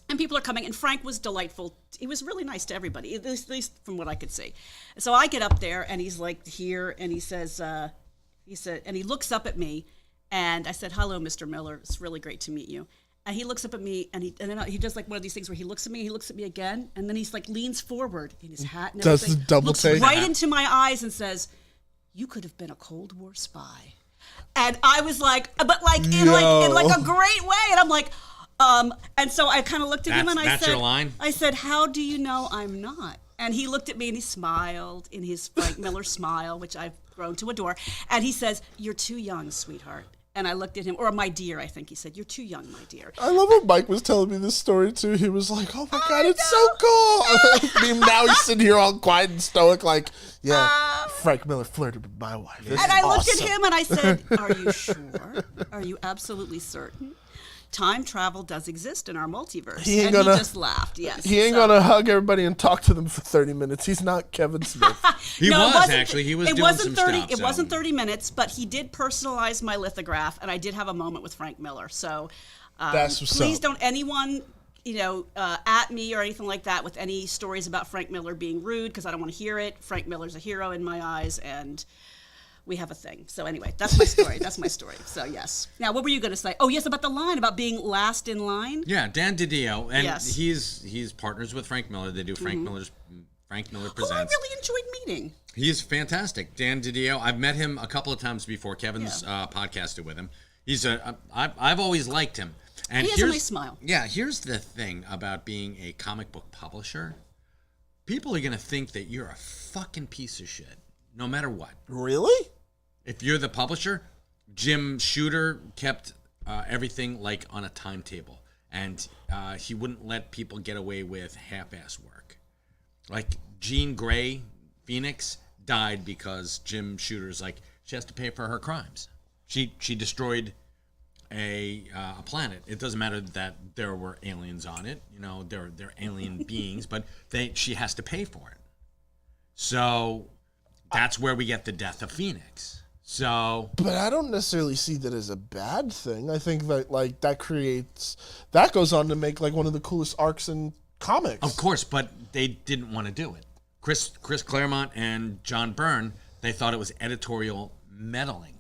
Speaker 3: and people are coming, and Frank was delightful. He was really nice to everybody, at least from what I could see. So I get up there, and he's like here, and he says, and he looks up at me, and I said, "Hello, Mr. Miller. It's really great to meet you." And he looks up at me, and then he does like one of these things where he looks at me, he looks at me again, and then he's like leans forward in his hat and
Speaker 2: Does
Speaker 3: everything,
Speaker 2: the double
Speaker 3: looks
Speaker 2: take?
Speaker 3: right into my eyes and says, "You could have been a Cold War spy." And I was like, but like in like a great way, and I'm like, And so I kind of looked at him and I
Speaker 4: That's
Speaker 3: said,
Speaker 4: your line?
Speaker 3: I said, how do you know I'm not? And he looked at me and he smiled in his Frank Miller smile, which I've grown to adore. And he says, "You're too young, sweetheart." And I looked at him, or my dear, I think he said, "You're too young, my dear."
Speaker 2: I love when Mike was telling me this story too. He was like, "Oh my god, it's so cool!" I mean, now he's sitting here all quiet and stoic, like, "Yeah, Frank Miller flirted with my wife." This
Speaker 3: And
Speaker 2: is
Speaker 3: I looked
Speaker 2: awesome.
Speaker 3: at him and I said, "Are you sure? Are you absolutely certain? Time travel does exist in our multiverse."
Speaker 2: He ain't
Speaker 3: and
Speaker 2: gonna-
Speaker 3: he just laughed. Yes,
Speaker 2: He ain't
Speaker 3: So-
Speaker 2: gonna hug everybody and talk to them for 30 minutes. He's not Kevin Smith.
Speaker 4: He
Speaker 3: No, it
Speaker 4: was
Speaker 3: wasn't-
Speaker 4: actually. He was
Speaker 3: it
Speaker 4: doing
Speaker 3: wasn't
Speaker 4: some
Speaker 3: 30
Speaker 4: stuff.
Speaker 3: It
Speaker 4: so-
Speaker 3: wasn't 30 minutes, but he did personalize my lithograph, and I did have a moment with Frank Miller. So
Speaker 2: That's what's
Speaker 3: please
Speaker 2: up.
Speaker 3: don't anyone at me or anything like that with any stories about Frank Miller being rude, because I don't want to hear it. Frank Miller's a hero in my eyes, and we have a thing. So anyway, that's my story. That's my story. So yes. Now, what were you going to say? Oh yes, about the line, about being last in line.
Speaker 4: Yeah, Dan DiDio, and
Speaker 3: Yes.
Speaker 4: he's partners with Frank Miller. They do Frank Miller
Speaker 3: Who I
Speaker 4: Presents.
Speaker 3: really enjoyed meeting.
Speaker 4: He's fantastic, Dan DiDio. I've met him a couple of times before. Kevin's podcasted with him. I've always liked him. And
Speaker 3: He has a
Speaker 4: here's-
Speaker 3: nice smile.
Speaker 4: Yeah, here's the thing about being a comic book publisher. People are gonna think that you're a fucking piece of shit, no matter what.
Speaker 2: Really?
Speaker 4: If you're the publisher, Jim Shooter kept everything like on a timetable, and he wouldn't let people get away with half-ass work. Like Jean Grey, Phoenix, died because Jim Shooter's like, she has to pay for her crimes. She destroyed a planet. It doesn't matter that there were aliens on it. You know, they're alien beings, but she has to pay for it. So that's where we get the death of Phoenix. So
Speaker 2: But I don't necessarily see that as a bad thing. I think that like that goes on to make like one of the coolest arcs in comics.
Speaker 4: of course, but they didn't want to do it. Chris Claremont and John Byrne, they thought it was editorial meddling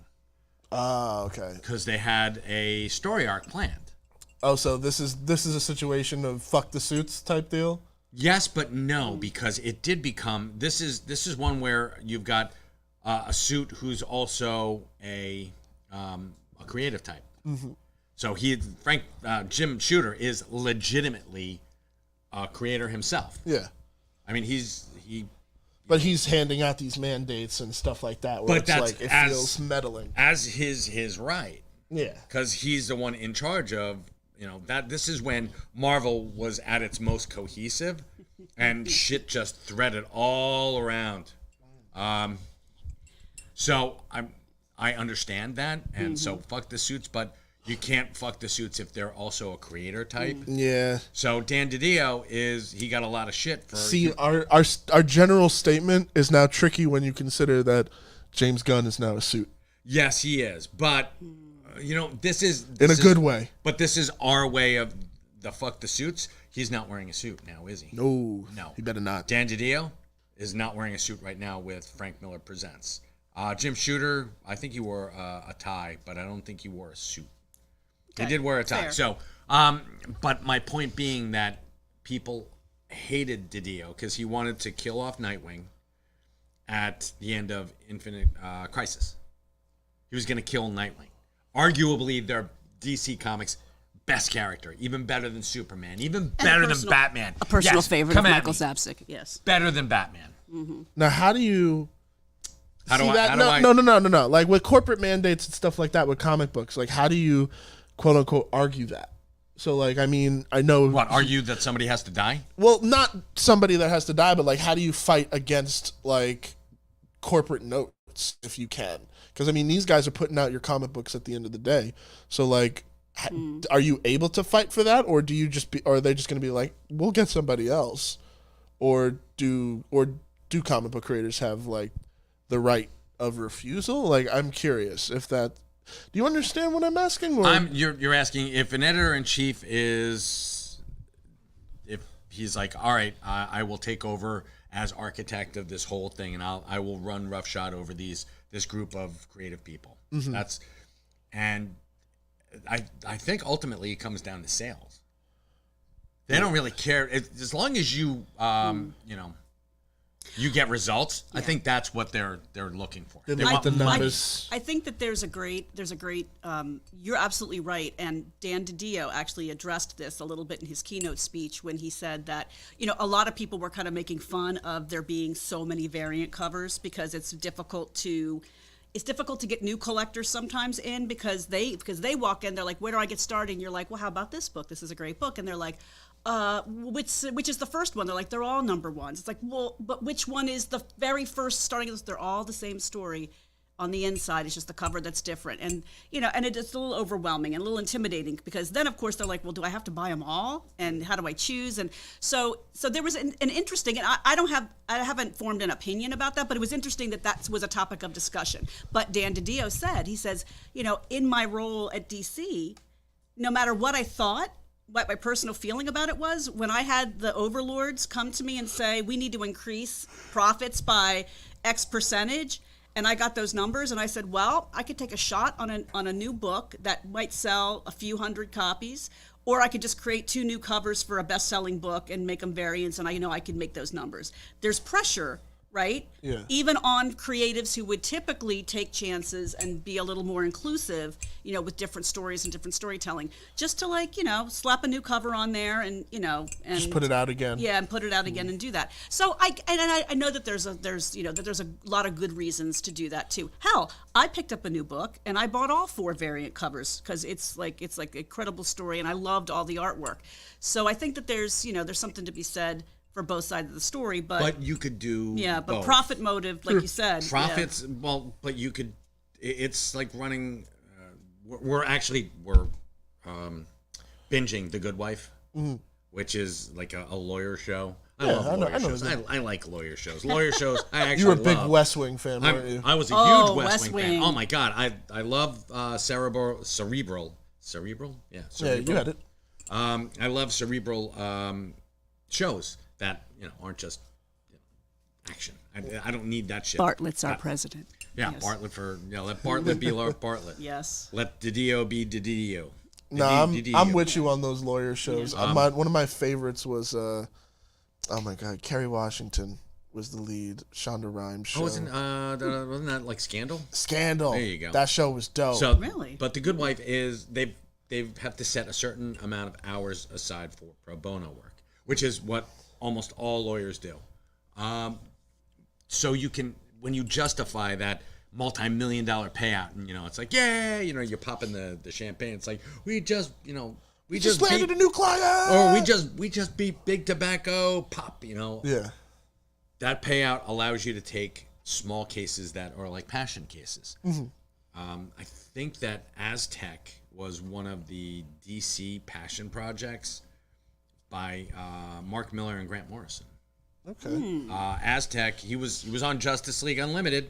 Speaker 2: Ah, okay.
Speaker 4: because they had a story arc planned.
Speaker 2: Oh, so this is a situation of fuck the suits type deal.
Speaker 4: Yes, but no, because it did become this is one where you've got a suit who's also a creative type. Mm-hmm. So Jim Shooter is legitimately a creator himself.
Speaker 2: Yeah.
Speaker 4: I mean,
Speaker 2: But he's handing out these mandates and stuff like that. Where
Speaker 4: But
Speaker 2: it's
Speaker 4: that's
Speaker 2: like it
Speaker 4: as-
Speaker 2: feels meddling.
Speaker 4: as his right.
Speaker 2: Yeah.
Speaker 4: Because he's the one in charge of, that this is when Marvel was at its most cohesive and shit just threaded all around. So I understand that, and so fuck the suits, but you can't fuck the suits if they're also a creator type.
Speaker 2: Yeah.
Speaker 4: So Dan DiDio he got a lot of shit for.
Speaker 2: See, our general statement is now tricky when you consider that James Gunn is now a suit
Speaker 4: Yes, he is, but this is
Speaker 2: in a good way.
Speaker 4: But this is our way of the fuck the suits. He's not wearing a suit now, is he?
Speaker 2: No,
Speaker 4: No.
Speaker 2: he better not.
Speaker 4: Dan DiDio is not wearing a suit right now with Frank Miller Presents. Jim Shooter, I think he wore a tie, but I don't think he wore a suit. He did wear a tie.
Speaker 3: Fair.
Speaker 4: So, but my point being that people hated DiDio because he wanted to kill off Nightwing at the end of Infinite Crisis. He was going to kill Nightwing. Arguably, their DC Comics best character, even better than Superman, even better than Batman.
Speaker 3: A personal
Speaker 4: Yes,
Speaker 3: favorite
Speaker 4: come
Speaker 3: of
Speaker 4: at
Speaker 3: Michael
Speaker 4: me.
Speaker 3: Zapsik. Yes.
Speaker 4: Better than Batman.
Speaker 2: Now, how do you
Speaker 4: How do
Speaker 2: see
Speaker 4: I?
Speaker 2: that?
Speaker 4: How do I?
Speaker 2: No. Like with corporate mandates and stuff like that with comic books, like how do you, quote unquote, argue that? So, like, I mean, I know.
Speaker 4: What, argue that somebody has to die?
Speaker 2: Well, not somebody that has to die, but like, how do you fight against like corporate notes if you can? Because I mean, these guys are putting out your comic books at the end of the day. So, like, are you able to fight for that, or or are they just going to be like, we'll get somebody else, or do comic book creators have like the right of refusal? Like, I'm curious if that. Do you understand what I'm asking? Or?
Speaker 4: You're asking if an editor-in-chief if he's like, all right, I will take over as architect of this whole thing, and I will run roughshod over this group of creative people.
Speaker 2: Mm-hmm.
Speaker 4: I think ultimately it comes down to sales. They don't really care as long as you you get results. I think that's what they're looking for.
Speaker 2: They
Speaker 4: They
Speaker 2: like
Speaker 4: want
Speaker 2: the
Speaker 4: money.
Speaker 2: numbers.
Speaker 3: I think that there's a great, you're absolutely right. And Dan DiDio actually addressed this a little bit in his keynote speech when he said that, a lot of people were kind of making fun of there being so many variant covers because it's difficult to get new collectors sometimes in because they walk in, they're like, where do I get started? And you're like, well, how about this book? This is a great book. And they're like, which is the first one? They're like, they're all number ones. It's like, well, but which one is the very first starting of this? They're all the same story on the inside. It's just the cover that's different. And, and it's a little overwhelming and a little intimidating because then, of course, they're like, well, do I have to buy them all? And how do I choose? And so there was an interesting, and I haven't formed an opinion about that, but it was interesting that was a topic of discussion. But Dan DiDio said, he says, in my role at DC, no matter what I thought, what my personal feeling about it was, when I had the overlords come to me and say, we need to increase profits by X percentage, and I got those numbers, and I said, well, I could take a shot on a new book that might sell a few hundred copies, or I could just create 2 new covers for a best-selling book and make them variants, and I can make those numbers. There's pressure, right?
Speaker 2: Yeah.
Speaker 3: Even on creatives who would typically take chances and be a little more inclusive, with different stories and different storytelling, just to slap a new cover on there and and
Speaker 2: Just put it out again.
Speaker 3: Yeah, and put it out again and do that. So I know that there's a lot of good reasons to do that too. Hell, I picked up a new book and I bought all 4 variant covers because it's like an incredible story and I loved all the artwork. So I think that there's something to be said for both sides of the story, but
Speaker 4: you could do
Speaker 3: but
Speaker 4: both.
Speaker 3: profit motive, like you said,
Speaker 4: Profits. Well, but you could. It's like running. We're binging The Good Wife, which is like a lawyer show. I love lawyer shows. I like lawyer shows. Lawyer shows. I actually
Speaker 2: You were a big
Speaker 4: love.
Speaker 2: West Wing fan, weren't you?
Speaker 4: I was a huge West Wing fan. Oh my god, I love cerebral. Yeah, cerebral.
Speaker 2: Yeah, you had it.
Speaker 4: I love cerebral shows that aren't just action. I don't need that shit.
Speaker 3: Bartlett's our president.
Speaker 4: Yeah,
Speaker 3: Yes.
Speaker 4: Bartlett let Bartlett be Lord Bartlett.
Speaker 3: Yes.
Speaker 4: Let DiDio be DiDio.
Speaker 2: No, I'm with you on those lawyer shows.
Speaker 3: Yeah.
Speaker 2: One of my favorites was, oh my God, Kerry Washington was the lead. Shonda Rhimes show.
Speaker 4: Oh, wasn't that like Scandal?
Speaker 2: Scandal.
Speaker 4: There you go.
Speaker 2: That show was dope.
Speaker 4: So
Speaker 3: Really?
Speaker 4: But The Good Wife is they have to set a certain amount of hours aside for pro bono work, which is what almost all lawyers do. So you can, when you justify that multi-million-dollar payout, and it's like, yeah, you're popping the champagne. It's like we just
Speaker 2: landed a new client,
Speaker 4: or we just beat Big Tobacco, pop.
Speaker 2: Yeah.
Speaker 4: That payout allows you to take small cases that are like passion cases.
Speaker 2: Mm-hmm.
Speaker 4: I think that Aztec was one of the DC passion projects by Mark Miller and Grant Morrison.
Speaker 2: Okay.
Speaker 4: Aztec, he was on Justice League Unlimited.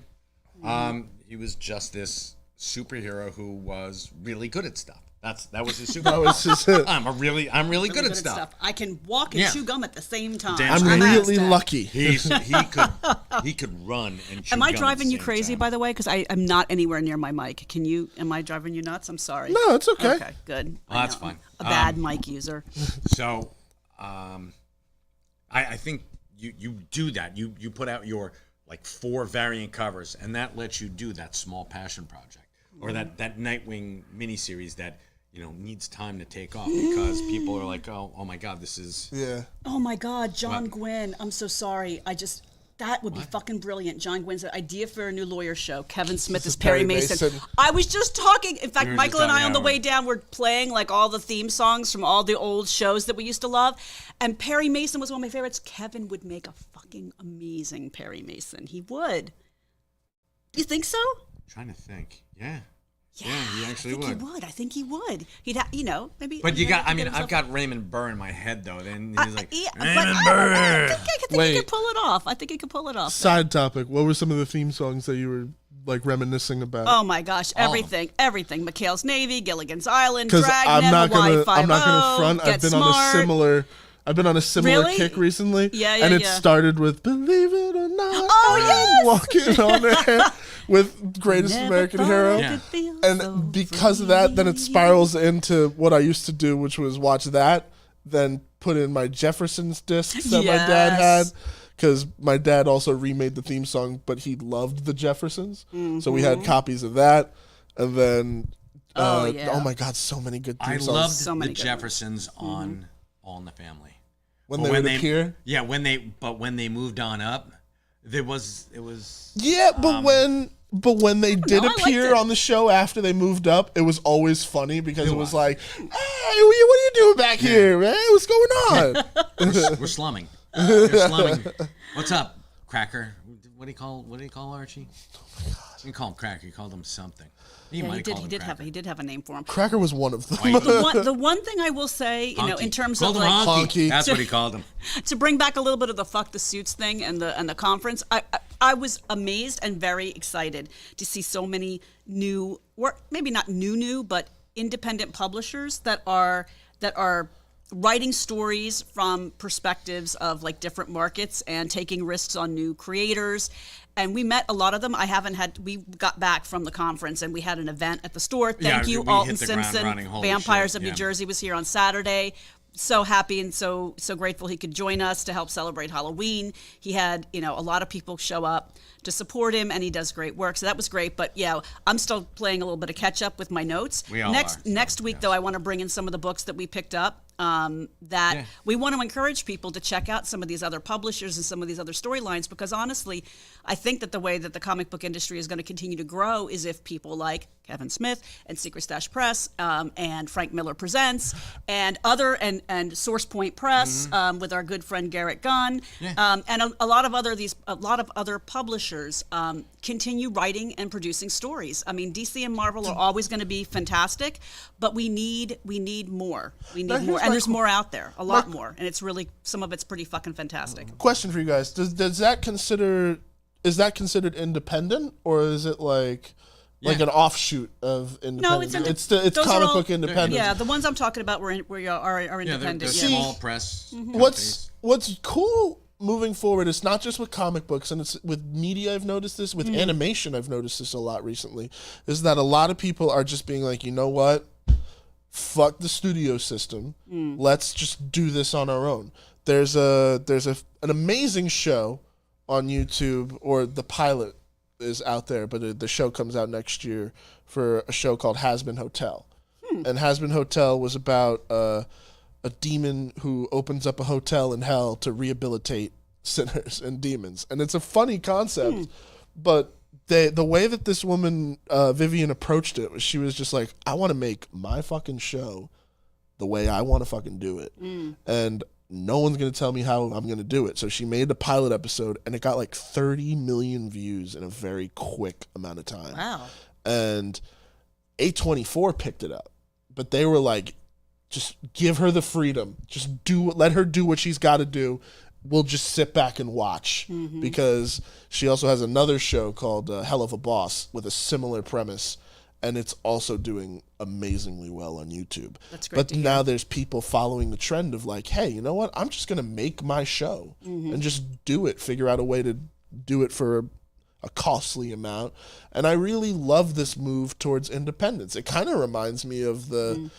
Speaker 4: He was just this superhero who was really good at stuff. That was his superpower.
Speaker 2: That was his.
Speaker 4: I'm really good at stuff.
Speaker 3: I can walk and chew gum at the same time.
Speaker 4: Damn
Speaker 2: I'm
Speaker 4: straight.
Speaker 2: really
Speaker 3: Aztec.
Speaker 2: lucky.
Speaker 4: He could run and chew
Speaker 3: Am I
Speaker 4: gum at
Speaker 3: driving
Speaker 4: the
Speaker 3: you
Speaker 4: same
Speaker 3: crazy,
Speaker 4: time.
Speaker 3: by the way? Because I'm not anywhere near my mic. Am I driving you nuts? I'm sorry.
Speaker 2: No, it's okay.
Speaker 3: Okay, good.
Speaker 4: Oh, that's
Speaker 3: I know.
Speaker 4: fine.
Speaker 3: A bad mic user.
Speaker 4: So, I think you do that. You put out your like 4 variant covers, and that lets you do that small passion project or that Nightwing miniseries that needs time to take off because people are like, oh my God, this is
Speaker 2: Yeah.
Speaker 3: Oh my God, John
Speaker 4: What?
Speaker 3: Gwynn. I'm so sorry. That would be fucking brilliant. John Gwynn's idea for a new lawyer show. Kevin Smith is Perry Mason.
Speaker 2: Mason.
Speaker 3: I was just talking. In fact,
Speaker 4: We were
Speaker 3: Michael
Speaker 4: just
Speaker 3: and I
Speaker 4: having
Speaker 3: on the
Speaker 4: our-
Speaker 3: way down were playing like all the theme songs from all the old shows that we used to love. And Perry Mason was one of my favorites. Kevin would make a fucking amazing Perry Mason. He would. You think so?
Speaker 4: trying to think. Yeah. Yeah, he actually
Speaker 3: I think he would. He'd maybe.
Speaker 4: But you
Speaker 3: maybe
Speaker 4: got,
Speaker 3: he
Speaker 4: I mean,
Speaker 3: could
Speaker 4: I've got Raymond Burr in my head though. Then he's like,
Speaker 3: yeah, but
Speaker 4: Raymond
Speaker 3: I
Speaker 4: Burr.
Speaker 3: think he
Speaker 2: Wait.
Speaker 3: could pull it off. I think he could pull it off.
Speaker 2: Side topic. What were some of the theme songs that you were like reminiscing about?
Speaker 3: Oh my gosh, everything. McHale's Navy, Gilligan's Island,
Speaker 2: Because
Speaker 3: Dragnet,
Speaker 2: I'm not
Speaker 3: Hawaii
Speaker 2: gonna front.
Speaker 3: Get
Speaker 2: I've been
Speaker 3: Smart.
Speaker 2: on a similar
Speaker 3: Really?
Speaker 2: kick recently.
Speaker 3: Yeah,
Speaker 2: and it
Speaker 3: yeah.
Speaker 2: started with "Believe It or Not."
Speaker 3: Oh,
Speaker 2: I'm
Speaker 3: yes!
Speaker 2: walking on air with Greatest
Speaker 3: Never
Speaker 2: American
Speaker 3: thought
Speaker 2: Hero.
Speaker 3: I
Speaker 4: Yeah.
Speaker 3: could feel
Speaker 2: And
Speaker 3: so
Speaker 2: because of that, then it spirals into what I used to do, which was watch that, then put in my Jeffersons discs that my dad had.
Speaker 3: Yes.
Speaker 2: because my dad also remade the theme song, but he loved the Jeffersons, so we had copies of that, and then oh my God, so many good theme
Speaker 4: I
Speaker 2: songs.
Speaker 4: loved
Speaker 3: So
Speaker 4: the
Speaker 3: many good
Speaker 4: Jeffersons on All in the Family.
Speaker 2: when they would appear.
Speaker 4: Yeah, when they moved on up, it was
Speaker 2: Yeah, but when they did
Speaker 3: know, I liked
Speaker 2: appear
Speaker 3: it.
Speaker 2: on the show after they moved up, it was always funny because it was like, "Hey, what are you doing back here, man? What's going on?"
Speaker 4: we're slumming. We're slumming. What's up, Cracker? What do you call Archie? You call him Cracker. You called him something.
Speaker 3: Yeah, he did have a name for him.
Speaker 2: Cracker was one of them.
Speaker 3: The one thing I will say, in terms
Speaker 4: Called
Speaker 3: of
Speaker 4: him
Speaker 3: like
Speaker 2: Honky.
Speaker 4: That's what he called him.
Speaker 3: to bring back a little bit of the fuck the suits thing and the conference, I was amazed and very excited to see so many new, or maybe not new, but independent publishers that are writing stories from perspectives of like different markets and taking risks on new creators. And we met a lot of them. We got back from the conference and we had an event at the store. Thank you,
Speaker 4: we
Speaker 3: Alton
Speaker 4: hit the ground
Speaker 3: Simpson.
Speaker 4: running. Holy
Speaker 3: Vampires
Speaker 4: shit,
Speaker 3: of New
Speaker 4: yeah.
Speaker 3: Jersey was here on Saturday. So happy and so grateful he could join us to help celebrate Halloween. He had, a lot of people show up to support him, and he does great work. So that was great. But yeah, I'm still playing a little bit of catch up with my notes.
Speaker 4: We all
Speaker 3: Next week, though, I want to bring in some of the books that we picked up. We want to encourage people to check out some of these other publishers and some of these other storylines, because honestly, I think that the way that the comic book industry is going to continue to grow is if people like Kevin Smith and Secret Stash Press and Frank Miller Presents and and Source Point Press with our good friend Garrett Gunn and a lot of other publishers continue writing and producing stories. I mean, DC and Marvel are always going to be fantastic, but we need more. We need more, and there's more out there, a lot more, and it's really, some of it's pretty fucking fantastic.
Speaker 2: Question for you guys: is that considered independent, or is it like an offshoot of independent?
Speaker 3: No,
Speaker 2: it's
Speaker 3: those are
Speaker 2: comic
Speaker 3: all-
Speaker 2: book independent.
Speaker 3: Yeah, the ones I'm talking about are independent.
Speaker 4: They're
Speaker 3: yeah.
Speaker 4: small press. companies.
Speaker 2: What's cool moving forward, it's not just with comic books, and it's with media. I've noticed this with animation. I've noticed this a lot recently. Is that a lot of people are just being like, you know what? Fuck the studio system. Let's just do this on our own. There's an amazing show on YouTube, or the pilot is out there, but the show comes out next year, for a show called Has-Been Hotel. And Has-Been Hotel was about a demon who opens up a hotel in hell to rehabilitate sinners and demons. And it's a funny concept, but the way that this woman, Vivian, approached it was, she was just like, I want to make my fucking show the way I want to fucking do it. And no one's going to tell me how I'm going to do it. So she made a pilot episode, and it got like 30 million views in a very quick amount of time.
Speaker 3: Wow.
Speaker 2: And A24 picked it up, but they were like, just give her the freedom. Just let her do what she's got to do. We'll just sit back and watch, because she also has another show called Hell of a Boss with a similar premise, and it's also doing amazingly well on YouTube.
Speaker 3: That's great
Speaker 2: But
Speaker 3: to hear.
Speaker 2: now there's people following the trend of like, hey, you know what? I'm just going to make my show and just do it, figure out a way to do it for a costly amount. And I really love this move towards independence. It kind of reminds me of the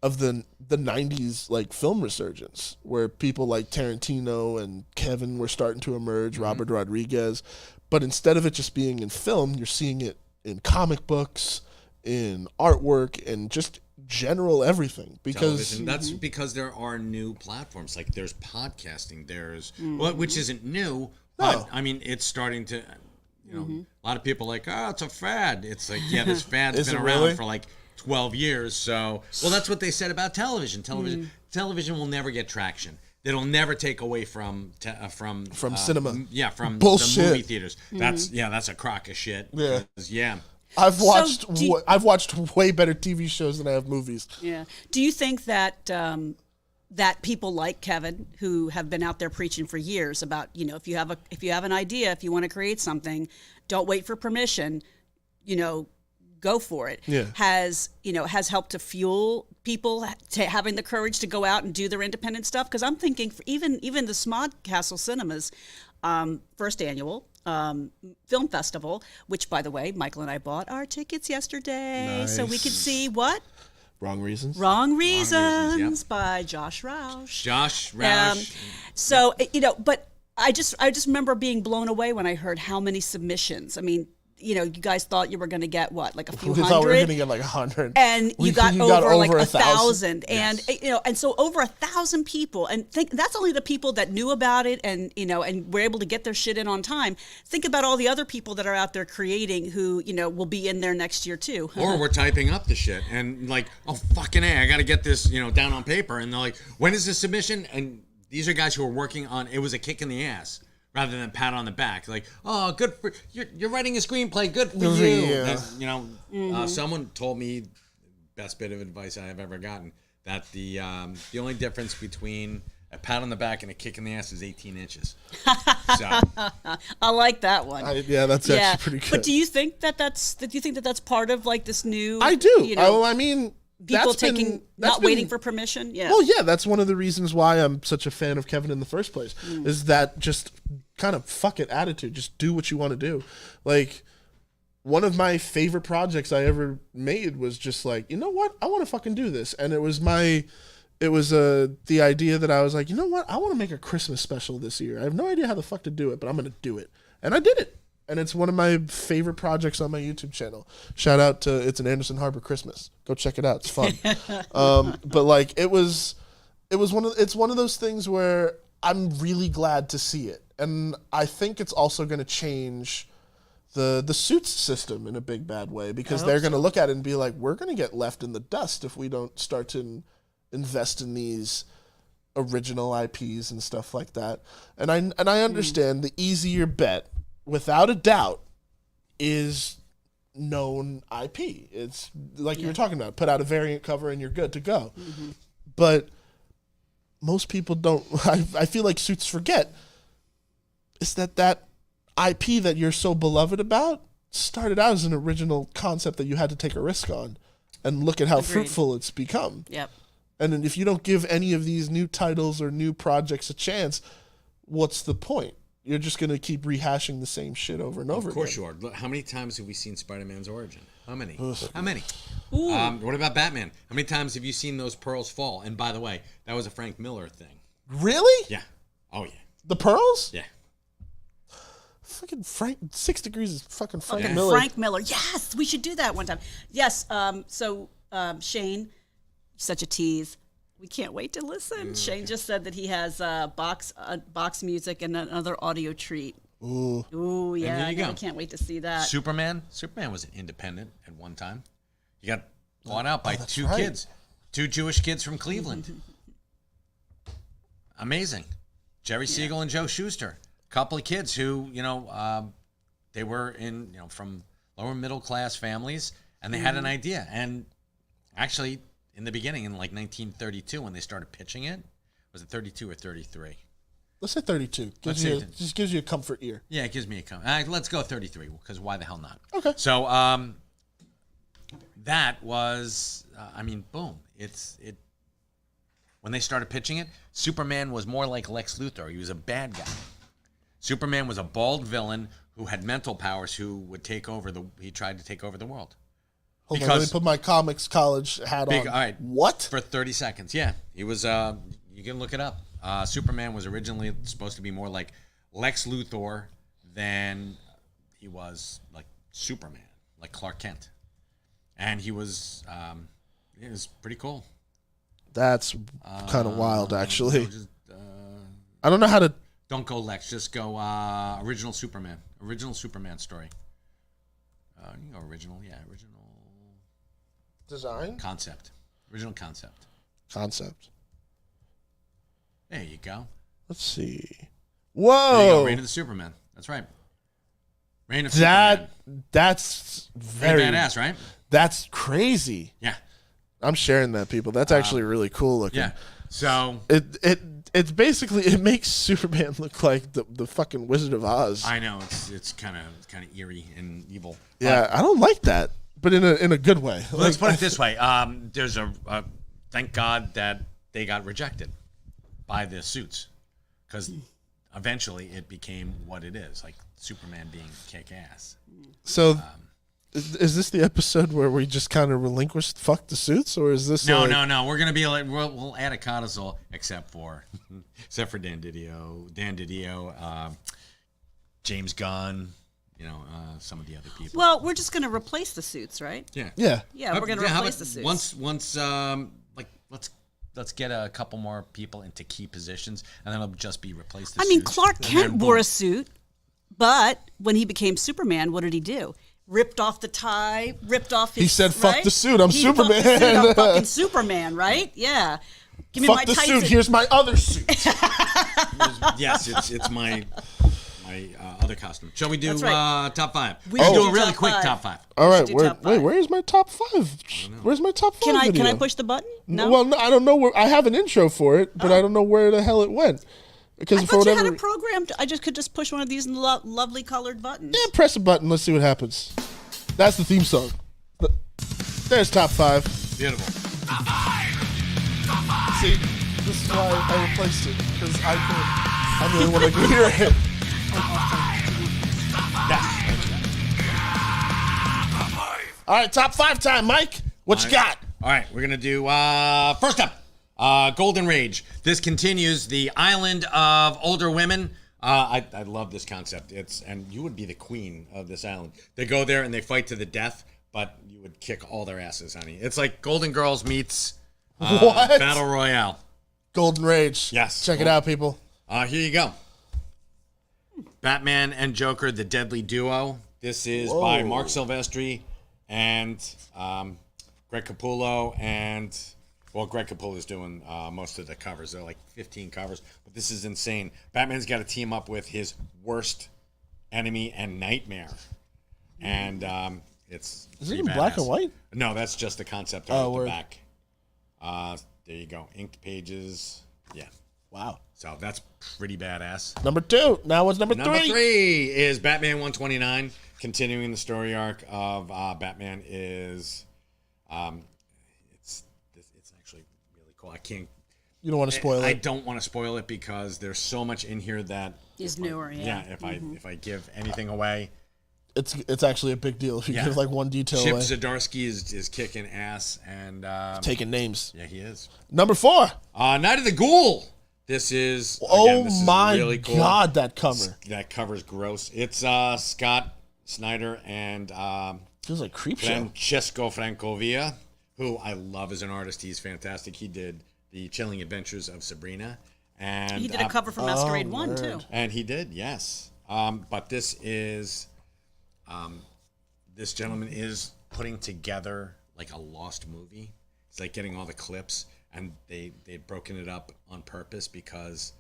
Speaker 2: 90s like film resurgence, where people like Tarantino and Kevin were starting to emerge, Robert Rodriguez. But instead of it just being in film, you're seeing it in comic books, in artwork, and just general everything. Because
Speaker 4: Television. That's because there are new platforms. Like there's podcasting. There's which isn't new. But I mean, it's starting to. A lot of people are like, oh, it's a fad. It's like, yeah, this fad's
Speaker 2: Is
Speaker 4: been
Speaker 2: it
Speaker 4: around
Speaker 2: really?
Speaker 4: for like 12 years. So, well, that's what they said about television. Television will never get traction. It'll never take away from
Speaker 2: cinema.
Speaker 4: Yeah, from
Speaker 2: Bullshit.
Speaker 4: the movie theaters. That's a crock of shit.
Speaker 2: Yeah.
Speaker 4: Because, yeah.
Speaker 2: I've watched
Speaker 3: do
Speaker 2: I've watched way better TV shows than I have movies.
Speaker 3: Yeah. Do you think that that people like Kevin, who have been out there preaching for years about, if you have an idea, if you want to create something, don't wait for permission, go for it.
Speaker 2: Yeah.
Speaker 3: Has helped to fuel people to having the courage to go out and do their independent stuff? Because I'm thinking for even the Smod Castle Cinemas first annual film festival, which, by the way, Michael and I bought our tickets yesterday, so we could see what?
Speaker 2: Wrong Reasons.
Speaker 3: Wrong Reasons,
Speaker 4: Reasons,
Speaker 3: by Josh Roush.
Speaker 4: Josh Roush.
Speaker 3: So, but I just remember being blown away when I heard how many submissions. I mean, you know, you guys thought you were going to get what, like a few
Speaker 2: We
Speaker 3: hundred?
Speaker 2: thought we were going to get like 100.
Speaker 3: And you got
Speaker 2: you
Speaker 3: over like
Speaker 2: 1,000.
Speaker 3: 1,000, and you know, and so over 1,000 people, and think that's only the people that knew about it, and you know, and were able to get their shit in on time. Think about all the other people that are out there creating, who you know will be in there next year too.
Speaker 4: Or we're typing up the shit and like, oh fucking A, I got to get this, you know, down on paper. And they're like, when is the submission? And these are guys who are working on. It was a kick in the ass rather than a pat on the back. Like, oh, good for you're writing a screenplay. Good for you.
Speaker 2: Yeah.
Speaker 4: And, you know, someone told me best bit of advice I have ever gotten that the only difference between a pat on the back and a kick in the ass is 18 inches. So
Speaker 3: I like that one.
Speaker 2: Yeah, that's actually pretty good.
Speaker 3: But do you think that's part of like this new?
Speaker 2: I do.
Speaker 3: You know,
Speaker 2: I mean,
Speaker 3: people
Speaker 2: that's been,
Speaker 3: not waiting for permission. Yeah.
Speaker 2: Well, yeah, that's one of the reasons why I'm such a fan of Kevin in the first place. Is that just kind of fuck it attitude. Just do what you want to do. Like, one of my favorite projects I ever made was just like, you know what? I want to fucking do this. And it was the idea that I was like, you know what? I want to make a Christmas special this year. I have no idea how the fuck to do it, but I'm going to do it. And I did it. And it's one of my favorite projects on my YouTube channel. Shout out to It's an Anderson Harbor Christmas. Go check it out. It's fun. But like it's one of those things where I'm really glad to see it. And I think it's also going to change the Suits system in a big bad way, because they're going to look at it and be like, we're going to get left in the dust if we don't start to invest in these original IPs and stuff like that. And I understand the easier bet, without a doubt, is known IP. It's like you were talking about, put out a variant cover and you're good to go. But most people don't. I feel like Suits forget is that IP that you're so beloved about started out as an original concept that you had to take a risk on, and look at how fruitful it's become.
Speaker 3: Yep.
Speaker 2: And then if you don't give any of these new titles or new projects a chance, what's the point? You're just going to keep rehashing the same shit over and over again.
Speaker 4: Of course you are. Look, how many times have we seen Spider-Man's origin? How many? How many? What about Batman? How many times have you seen those pearls fall? And by the way, that was a Frank Miller thing.
Speaker 2: Really?
Speaker 4: Yeah. Oh, yeah.
Speaker 2: The pearls?
Speaker 4: Yeah.
Speaker 2: Fucking Frank, 6 Degrees is fucking Frank
Speaker 3: Okay,
Speaker 2: Miller.
Speaker 3: Frank Miller. Yes, we should do that one time. Yes. Shane, such a tease. We can't wait to listen. Shane just said that he has box music and another audio treat. Ooh, yeah.
Speaker 4: there you go.
Speaker 3: I can't wait to see that.
Speaker 4: Superman was an independent at one time. You got bought out by two
Speaker 2: right.
Speaker 4: kids, two Jewish kids from Cleveland. Amazing. Jerry Siegel and Joe Shuster. Couple of kids who, they were from lower middle class families, and they had an idea. And actually, in the beginning, in like 1932, when they started pitching it, was it 32 or 33?
Speaker 2: Let's say 32. Just gives you a comfort ear.
Speaker 4: Yeah, it gives me a let's go 33, because why the hell not?
Speaker 2: Okay.
Speaker 4: So that was, boom. When they started pitching it, Superman was more like Lex Luthor. He was a bad guy. Superman was a bald villain who had mental powers, who would he tried to take over the world.
Speaker 2: Hold on, let me put my comics college hat on.
Speaker 4: All right.
Speaker 2: What?
Speaker 4: For 30 seconds, yeah. He was, you can look it up. Superman was originally supposed to be more like Lex Luthor than he was like Superman, like Clark Kent. And he was, it was pretty cool.
Speaker 2: That's kind of wild, actually. I don't know how to...
Speaker 4: Don't go Lex, just go original Superman. Original Superman story. You can go original.
Speaker 2: Design?
Speaker 4: Concept. Original concept.
Speaker 2: Concept.
Speaker 4: There you go.
Speaker 2: Let's see.
Speaker 4: There
Speaker 2: Whoa!
Speaker 4: you go. Reign of the Superman. That's right. Reign of Superman.
Speaker 2: That's very
Speaker 4: badass, right?
Speaker 2: That's crazy.
Speaker 4: Yeah.
Speaker 2: I'm sharing that, people. That's actually really cool looking.
Speaker 4: Yeah. So
Speaker 2: it's basically, it makes Superman look like the fucking Wizard of Oz.
Speaker 4: I know it's kind of eerie and evil.
Speaker 2: Yeah, I don't like that, but in a good way.
Speaker 4: Let's put it this way. There's thank God that they got rejected by the Suits, because eventually it became what it is, like Superman being kick-ass.
Speaker 2: So Is this the episode where we just kind of relinquished fuck the suits, or is this
Speaker 4: No,
Speaker 2: like,
Speaker 4: no. We're gonna be like we'll add a codicil, except for Dan Didio, James Gunn, some of the other people.
Speaker 3: Well, we're just going to replace the suits, right?
Speaker 4: Yeah.
Speaker 2: Yeah.
Speaker 3: Yeah, we're going to
Speaker 4: how
Speaker 3: replace
Speaker 4: about
Speaker 3: the suits.
Speaker 4: Once let's get a couple more people into key positions, and then it'll just be replaced.
Speaker 3: I mean, Clark Kent wore a suit, but when he became Superman, what did he do? Ripped off the tie, ripped off his.
Speaker 2: He said, "Fuck
Speaker 3: right?
Speaker 2: the suit, I'm
Speaker 3: He fucked the
Speaker 2: Superman."
Speaker 3: suit, I'm fucking Superman, right? Yeah. Give me
Speaker 2: fuck
Speaker 3: my
Speaker 2: the
Speaker 3: tights
Speaker 2: suit?
Speaker 3: and-
Speaker 2: Here's my other suit.
Speaker 4: Yes, it's my other costume. Shall we do
Speaker 3: That's right.
Speaker 4: top 5?
Speaker 3: We
Speaker 4: We
Speaker 3: should
Speaker 4: do
Speaker 3: do
Speaker 4: a really
Speaker 3: top
Speaker 4: quick
Speaker 3: 5.
Speaker 4: top 5.
Speaker 2: All right,
Speaker 3: do top five.
Speaker 2: where's my top 5? Where's my top 5?
Speaker 3: Can I
Speaker 2: video?
Speaker 3: push the button? No.
Speaker 2: Well, no, I don't know where. I have an intro for it, but I don't know where the hell it went. Because
Speaker 3: I
Speaker 2: for
Speaker 3: thought you
Speaker 2: whatever,
Speaker 3: had a program. I just could just push one of these lovely colored buttons.
Speaker 2: yeah, press a button. Let's see what happens. That's the theme song. There's top 5.
Speaker 4: Beautiful.
Speaker 2: See, this is why I replaced it, because I really want to hear it. All right, top 5 time, Mike. What you got?
Speaker 4: All right, we're gonna do first up, Golden Rage. This continues the island of older women. I love this concept. And you would be the queen of this island. They go there and they fight to the death, but you would kick all their asses, honey. It's like Golden Girls meets
Speaker 2: What?
Speaker 4: Battle Royale.
Speaker 2: Golden Rage.
Speaker 4: Yes.
Speaker 2: Check it out, people.
Speaker 4: Here you go. Batman and Joker, the Deadly Duo. This is by Mark Silvestri and Greg Capullo. And, Greg Capullo is doing most of the covers. They're like 15 covers. But this is insane. Batman's got to team up with his worst enemy and nightmare. And it's
Speaker 2: Is it
Speaker 4: pretty
Speaker 2: in black
Speaker 4: badass.
Speaker 2: and white?
Speaker 4: No, that's just the concept art at the
Speaker 2: word.
Speaker 4: back. There you go. Inked pages. Yeah.
Speaker 2: Wow.
Speaker 4: So that's pretty badass.
Speaker 2: Number 2. Now what's number 3?
Speaker 4: Number 3 is Batman 129, continuing the story arc of Batman. Is it's actually really cool. I can't.
Speaker 2: You don't want to spoil
Speaker 4: I
Speaker 2: it.
Speaker 4: don't want to spoil it because there's so much in here that
Speaker 3: Is newer, yeah.
Speaker 4: if I give anything away,
Speaker 2: It's actually a big deal if you
Speaker 4: Yeah.
Speaker 2: give like one detail
Speaker 4: Chip
Speaker 2: away.
Speaker 4: Zdarsky is kicking ass and
Speaker 2: Taking names.
Speaker 4: yeah, he is.
Speaker 2: Number 4.
Speaker 4: Night of the Ghoul. This is this is
Speaker 2: my
Speaker 4: really cool.
Speaker 2: God, that cover.
Speaker 4: That cover's gross. It's Scott Snyder and
Speaker 2: Feels like creep show.
Speaker 4: Francesco Francovia, who I love as an artist. He's fantastic. He did the Chilling Adventures of Sabrina, and
Speaker 3: He did a cover for Masquerade 1, too.
Speaker 4: And he did, yes. But this is, this gentleman is putting together like a lost movie. It's like getting all the clips, and they've broken it up on purpose because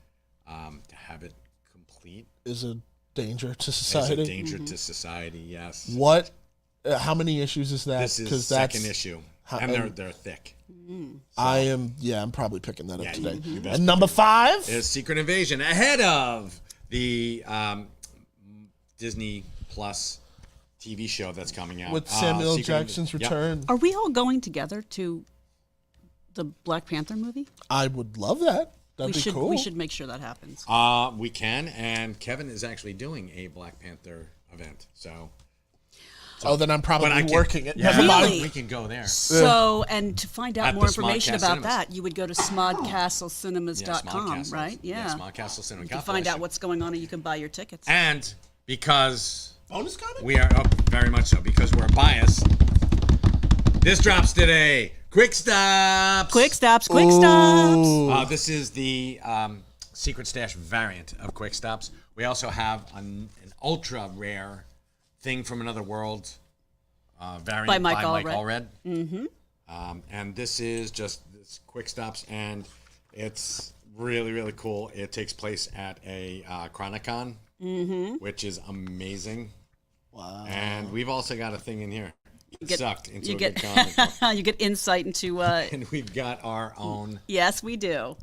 Speaker 4: to have it complete
Speaker 2: Is a danger to
Speaker 4: is
Speaker 2: society.
Speaker 4: a danger to society. Yes.
Speaker 2: What? How many issues is that?
Speaker 4: This is
Speaker 2: 'Cause
Speaker 4: second
Speaker 2: that's-
Speaker 4: issue, and they're thick.
Speaker 2: I'm probably picking that up
Speaker 4: Yeah,
Speaker 2: today.
Speaker 4: you best
Speaker 2: And number 5?
Speaker 4: Is Secret Invasion ahead of the Disney Plus TV show that's coming out
Speaker 2: With Samuel
Speaker 4: Secret
Speaker 2: Jackson's
Speaker 4: Yep.
Speaker 2: return.
Speaker 3: Are we all going together to the Black Panther movie?
Speaker 2: I would love that. That'd be cool.
Speaker 3: We should make sure that happens.
Speaker 4: We can, and Kevin is actually doing a Black Panther event. So,
Speaker 2: then I'm probably
Speaker 4: but I can,
Speaker 2: working it.
Speaker 4: Yeah,
Speaker 2: Never mind.
Speaker 3: Really?
Speaker 4: we can go there.
Speaker 3: So, and to find out
Speaker 4: At
Speaker 3: more
Speaker 4: the Smodcast
Speaker 3: information about
Speaker 4: Cinemas.
Speaker 3: that, you would go to smodcastlecinemas.com,
Speaker 4: Smodcastle.
Speaker 3: right?
Speaker 4: Yeah, Smodcastle Cinema.
Speaker 3: You can
Speaker 4: God
Speaker 3: find
Speaker 4: bless
Speaker 3: out
Speaker 4: you.
Speaker 3: what's going on and you can buy your tickets.
Speaker 4: And because
Speaker 2: Bonus comic?
Speaker 4: we are very much so, because we're biased, this drops today. Quick Stops.
Speaker 3: Quick stops, quick stops.
Speaker 4: This is the Secret Stash variant of Quick Stops. We also have an ultra rare Thing from Another World variant
Speaker 3: By Mike
Speaker 4: Allred. Mm-hmm. And this is just this Quick Stops, and it's really, really cool. It takes place at a Chronicon, which is amazing. Wow. And we've also got a thing in here. Sucked into a good comic book.
Speaker 3: You get insight into.
Speaker 4: And we've got our own.
Speaker 3: Yes, we do.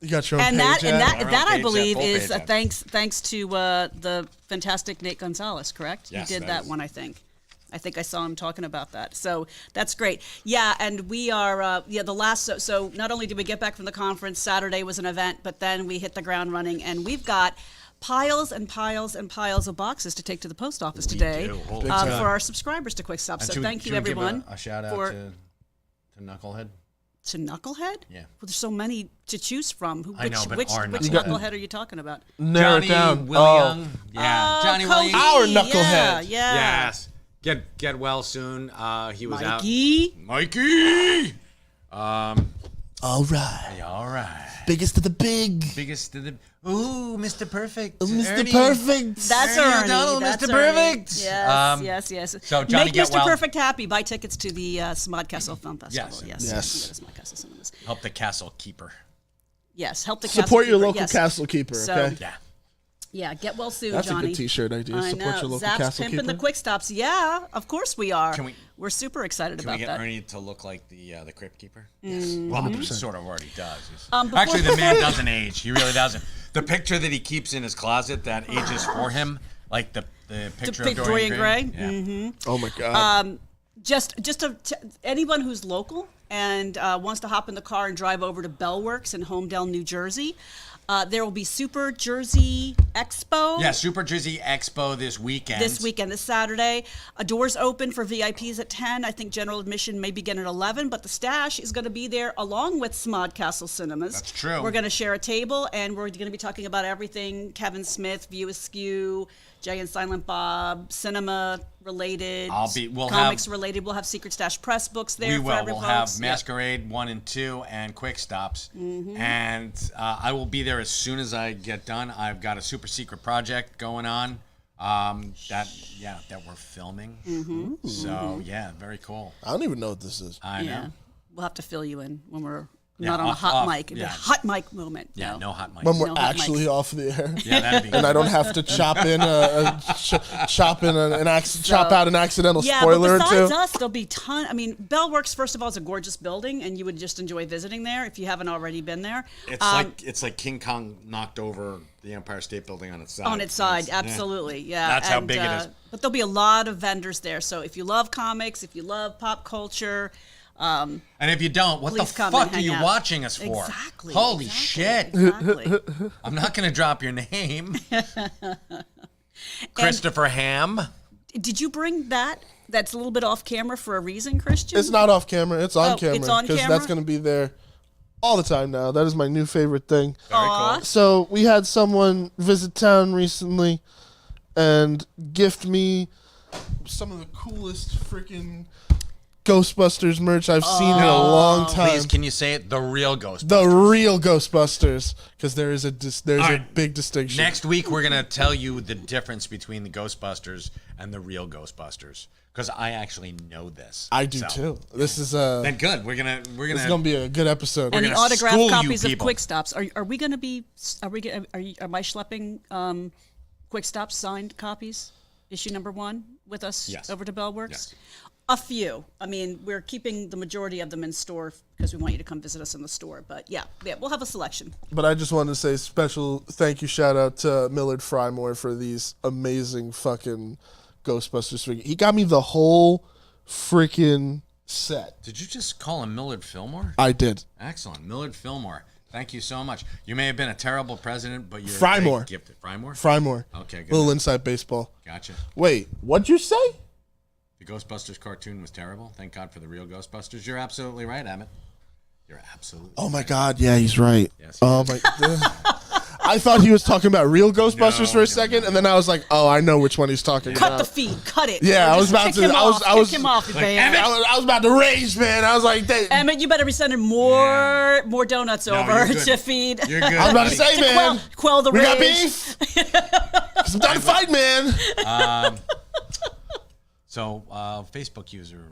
Speaker 2: You got your own
Speaker 3: And
Speaker 2: page
Speaker 3: that
Speaker 2: ad?
Speaker 3: I
Speaker 4: page,
Speaker 3: believe
Speaker 4: full
Speaker 3: is
Speaker 4: page ad.
Speaker 3: thanks to the fantastic Nate Gonzalez, correct?
Speaker 4: Yes,
Speaker 3: he did
Speaker 4: that
Speaker 3: that
Speaker 4: is.
Speaker 3: one, I think. I think I saw him talking about that. So that's great. Yeah, and we are the last. So not only did we get back from the conference, Saturday was an event, but then we hit the ground running, and we've got piles and piles and piles of boxes to take to the post office today
Speaker 4: do. Holy
Speaker 3: for our subscribers to Quick Stop. So thank you, everyone.
Speaker 4: A shout out to Knucklehead.
Speaker 3: To Knucklehead?
Speaker 4: Yeah.
Speaker 3: Well, there's so many to choose from.
Speaker 4: I know, but
Speaker 3: which
Speaker 4: our
Speaker 3: Knucklehead are you talking about?
Speaker 2: Narrow
Speaker 4: Johnny
Speaker 2: it down.
Speaker 4: William. Yeah, Johnny
Speaker 3: Cody.
Speaker 4: William.
Speaker 2: Our Knucklehead.
Speaker 3: Yeah.
Speaker 4: Yes. Get well soon. He was
Speaker 3: Mikey.
Speaker 4: out. Mikey.
Speaker 2: All right.
Speaker 4: All right.
Speaker 2: Biggest of the big.
Speaker 4: Biggest of the. Ooh, Mr. Perfect.
Speaker 2: Mr.
Speaker 4: Ernie.
Speaker 2: Perfect.
Speaker 3: That's
Speaker 4: Ernie
Speaker 3: Ernie.
Speaker 4: O'Donnell,
Speaker 3: That's
Speaker 4: Mr.
Speaker 3: Ernie.
Speaker 4: Perfect.
Speaker 3: Yes.
Speaker 4: so Johnny
Speaker 3: Make
Speaker 4: Get
Speaker 3: Mr.
Speaker 4: Well.
Speaker 3: Perfect happy. Buy tickets to the Smodcastle Film Festival.
Speaker 4: Yes.
Speaker 2: Yes.
Speaker 3: Smodcastle Cinemas.
Speaker 4: Help the castle keeper.
Speaker 3: Yes, help the
Speaker 2: Support your
Speaker 3: Castle Keeper.
Speaker 2: local
Speaker 3: Yes.
Speaker 2: castle keeper,
Speaker 3: So-
Speaker 2: okay?
Speaker 4: Yeah.
Speaker 3: Yeah, get well soon,
Speaker 2: That's
Speaker 3: Johnny.
Speaker 2: a good T-shirt idea.
Speaker 3: I
Speaker 2: Support
Speaker 3: know.
Speaker 2: your local
Speaker 3: Zap's
Speaker 2: castle
Speaker 3: pimping
Speaker 2: keeper.
Speaker 3: the Quick Stops. Yeah, of course we are.
Speaker 4: Can we-
Speaker 3: We're super excited
Speaker 4: Can
Speaker 3: about
Speaker 4: we get
Speaker 3: that.
Speaker 4: Ernie to look like the Crypt Keeper? Yes. Well, he sort of already does.
Speaker 3: Before-
Speaker 4: Actually, the man doesn't age. He really doesn't. The picture that he keeps in his closet that ages for him, like the picture of Dorian Gray. Yeah.
Speaker 3: Mm-hmm.
Speaker 2: Oh my God.
Speaker 3: Just anyone who's local and wants to hop in the car and drive over to Bellworks in Homedale, New Jersey. There will be Super Jersey Expo.
Speaker 4: Yeah, Super Jersey Expo this weekend.
Speaker 3: This Saturday. Doors open for VIPs at 10. I think general admission may begin at 11, but the Stash is going to be there along with Smodcastle Cinemas.
Speaker 4: That's true.
Speaker 3: We're going to share a table, and we're going to be talking about everything Kevin Smith, View Askew, Jay and Silent Bob, cinema related,
Speaker 4: we'll
Speaker 3: comics
Speaker 4: have-
Speaker 3: related. We'll have Secret Stash press books there
Speaker 4: We
Speaker 3: for
Speaker 4: will.
Speaker 3: every
Speaker 4: We'll
Speaker 3: folks.
Speaker 4: have Masquerade 1 and 2 and Quick Stops. And I will be there as soon as I get done. I've got a super secret project going on that we're filming. So, yeah, very cool.
Speaker 2: I don't even know what this is.
Speaker 4: I
Speaker 3: Yeah.
Speaker 4: know.
Speaker 3: We'll have to fill you in when we're
Speaker 4: Yeah,
Speaker 3: not on a
Speaker 4: off-
Speaker 3: hot
Speaker 4: off,
Speaker 3: mic.
Speaker 4: yeah.
Speaker 3: The hot mic moment.
Speaker 4: Yeah, no hot mics.
Speaker 2: When we're
Speaker 3: No hot
Speaker 2: actually
Speaker 3: mics.
Speaker 2: off the air.
Speaker 4: Yeah, that'd be good.
Speaker 2: And I don't have to chop in chop out an accidental
Speaker 3: Yeah,
Speaker 2: spoiler or
Speaker 3: but
Speaker 2: two.
Speaker 3: besides us, there'll be ton. I mean, Bellworks, first of all, is a gorgeous building, and you would just enjoy visiting there if you haven't already been there.
Speaker 4: It's like King Kong knocked over the Empire State Building on its side.
Speaker 3: On its side,
Speaker 4: It's-
Speaker 3: absolutely, yeah.
Speaker 4: That's how big it is.
Speaker 3: But there'll be a lot of vendors there. So if you love comics, if you love pop culture,
Speaker 4: And if you don't, what the
Speaker 3: please come and
Speaker 4: fuck are
Speaker 3: hang
Speaker 4: you
Speaker 3: out.
Speaker 4: watching us for?
Speaker 3: Exactly.
Speaker 4: Holy
Speaker 3: exactly,
Speaker 4: shit.
Speaker 3: Exactly.
Speaker 4: I'm not going to drop your name. Christopher Ham.
Speaker 3: Did you bring that? That's a little bit off camera for a reason, Christian.
Speaker 2: It's not off camera. It's on
Speaker 3: Oh,
Speaker 2: camera.
Speaker 3: it's on
Speaker 2: Because
Speaker 3: camera?
Speaker 2: that's going to be there all the time now. That is my new favorite thing.
Speaker 4: Very
Speaker 3: Aw.
Speaker 4: cool.
Speaker 2: So we had someone visit town recently and gift me some of the coolest freaking Ghostbusters merch I've seen in a long time.
Speaker 4: Please, can you say it? The real Ghostbusters.
Speaker 2: The real Ghostbusters, because there is a a
Speaker 4: right.
Speaker 2: big distinction.
Speaker 4: Next week, we're going to tell you the difference between the Ghostbusters and the real Ghostbusters. Because I actually know this.
Speaker 2: I do
Speaker 4: So,
Speaker 2: too. This is
Speaker 4: Then good. We're gonna
Speaker 2: this is gonna be a good episode.
Speaker 3: and the
Speaker 4: gonna
Speaker 3: autographed
Speaker 4: school you
Speaker 3: copies of
Speaker 4: people.
Speaker 3: Quick Stops. Are we going to be? Are we? Am I schlepping Quick Stops signed copies, issue number 1, with us
Speaker 4: Yes.
Speaker 3: over to Bellworks?
Speaker 4: Yes.
Speaker 3: A few. I mean, we're keeping the majority of them in store because we want you to come visit us in the store. But yeah, we'll have a selection.
Speaker 2: But I just wanted to say special thank you, shout out to Millard Frymore for these amazing fucking Ghostbusters figures. He got me the whole freaking set.
Speaker 4: Did you just call him Millard Fillmore?
Speaker 2: I did.
Speaker 4: Excellent. Millard Fillmore. Thank you so much. You may have been a terrible president, but you're
Speaker 2: Frymore.
Speaker 4: a gifted. Frymore?
Speaker 2: Frymore.
Speaker 4: Okay, good.
Speaker 2: Little inside baseball.
Speaker 4: Gotcha.
Speaker 2: Wait, what'd you say?
Speaker 4: The Ghostbusters cartoon was terrible. Thank God for the real Ghostbusters. You're absolutely right, Emmett. You're absolutely
Speaker 2: Oh my God, yeah, he's right.
Speaker 4: Yes,
Speaker 2: Oh my. I thought he was talking about real Ghostbusters for a second, and then I was like, oh, I know which one he's talking
Speaker 3: Cut
Speaker 2: about.
Speaker 3: the feed. Cut it.
Speaker 2: Yeah, I was
Speaker 3: Just
Speaker 2: about
Speaker 3: kick
Speaker 2: to-
Speaker 3: him
Speaker 2: I was-
Speaker 3: off,
Speaker 2: I was-
Speaker 3: kick him off,
Speaker 4: Like,
Speaker 3: man.
Speaker 2: I was about to rage, man. I was like,
Speaker 3: Emmett, you better be sending more donuts
Speaker 4: No,
Speaker 3: over
Speaker 4: you're good.
Speaker 3: to feed.
Speaker 4: You're good.
Speaker 2: I was about to
Speaker 4: buddy.
Speaker 2: say, man,
Speaker 3: Quell the
Speaker 2: we
Speaker 3: rage.
Speaker 2: got beef. 'Cause I'm down to fight, man.
Speaker 4: So, Facebook user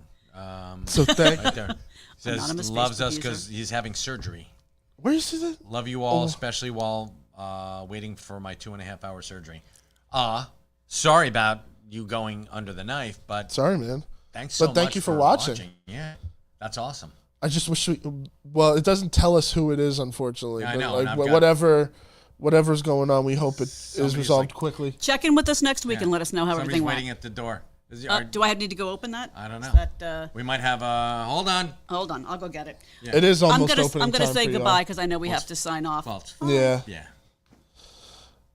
Speaker 2: So thank.
Speaker 4: right there says
Speaker 3: Anonymous
Speaker 4: loves
Speaker 3: Facebook
Speaker 4: us because
Speaker 3: user.
Speaker 4: he's having surgery.
Speaker 2: Where is it?
Speaker 4: Love you all, especially while waiting for my 2.5-hour surgery. Sorry about you going under the knife, but
Speaker 2: Sorry, man.
Speaker 4: thanks so
Speaker 2: But
Speaker 4: much
Speaker 2: thank you for watching.
Speaker 4: Yeah, that's awesome.
Speaker 2: I just wish we. Well, it doesn't tell us who it is, unfortunately.
Speaker 4: Yeah, I
Speaker 2: but
Speaker 4: know, and
Speaker 2: like,
Speaker 4: I've got-
Speaker 2: whatever's going on, we hope it is
Speaker 4: Somebody's
Speaker 2: resolved
Speaker 4: like-
Speaker 2: quickly.
Speaker 3: Check in with us next week and let us know how
Speaker 4: Somebody's
Speaker 3: everything
Speaker 4: waiting
Speaker 3: went.
Speaker 4: at the door.
Speaker 3: Do I need to go open that?
Speaker 4: I don't know.
Speaker 3: Is that,
Speaker 4: We might have a. Hold on.
Speaker 3: hold on, I'll go get it.
Speaker 2: It is almost
Speaker 3: I'm
Speaker 2: opening
Speaker 3: gonna
Speaker 2: time
Speaker 3: say
Speaker 2: for y'all.
Speaker 3: goodbye because I know we have to sign off.
Speaker 4: Well,
Speaker 2: Yeah.
Speaker 4: yeah.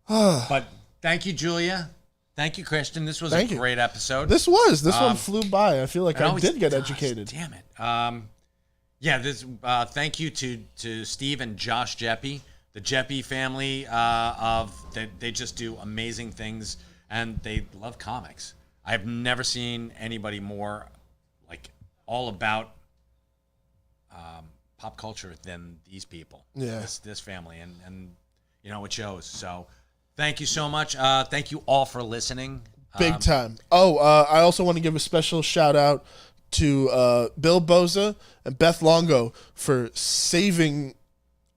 Speaker 4: But thank you, Julia. Thank you, Christian. This was
Speaker 2: Thank
Speaker 4: a
Speaker 2: you.
Speaker 4: great episode.
Speaker 2: This one flew by. I feel like
Speaker 4: It
Speaker 2: I
Speaker 4: always
Speaker 2: did get
Speaker 4: does.
Speaker 2: educated.
Speaker 4: Damn it. Yeah. This. Thank you to Steve and Josh Jeppy, the Jeppy family. They just do amazing things, and they love comics. I've never seen anybody more like all about pop culture than these people.
Speaker 2: Yeah.
Speaker 4: This family, and it shows. So, thank you so much. Thank you all for listening.
Speaker 2: Big time. I also want to give a special shout out to Bill Boza and Beth Longo for saving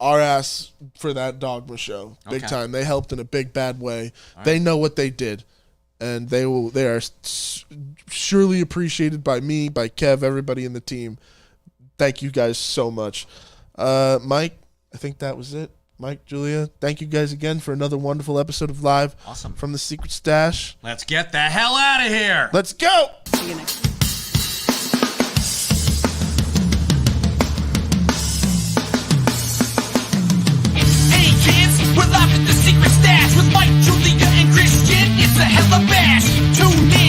Speaker 2: our ass for that Dogma show. Big
Speaker 4: Okay.
Speaker 2: time. They helped in a big bad way. They know what they did, and they are surely appreciated by me, by Kev, everybody in the team. Thank you guys so much. Mike, I think that was it. Mike, Julia, thank you guys again for another wonderful episode of Live
Speaker 4: Awesome.
Speaker 2: from the Secret Stash.
Speaker 4: Let's get the hell out of here.
Speaker 2: Let's go!
Speaker 3: See you next week.
Speaker 5: Hey kids, we're live at the Secret Stash with Mike, Julia, and Christian. It's a hella bash. Tune in.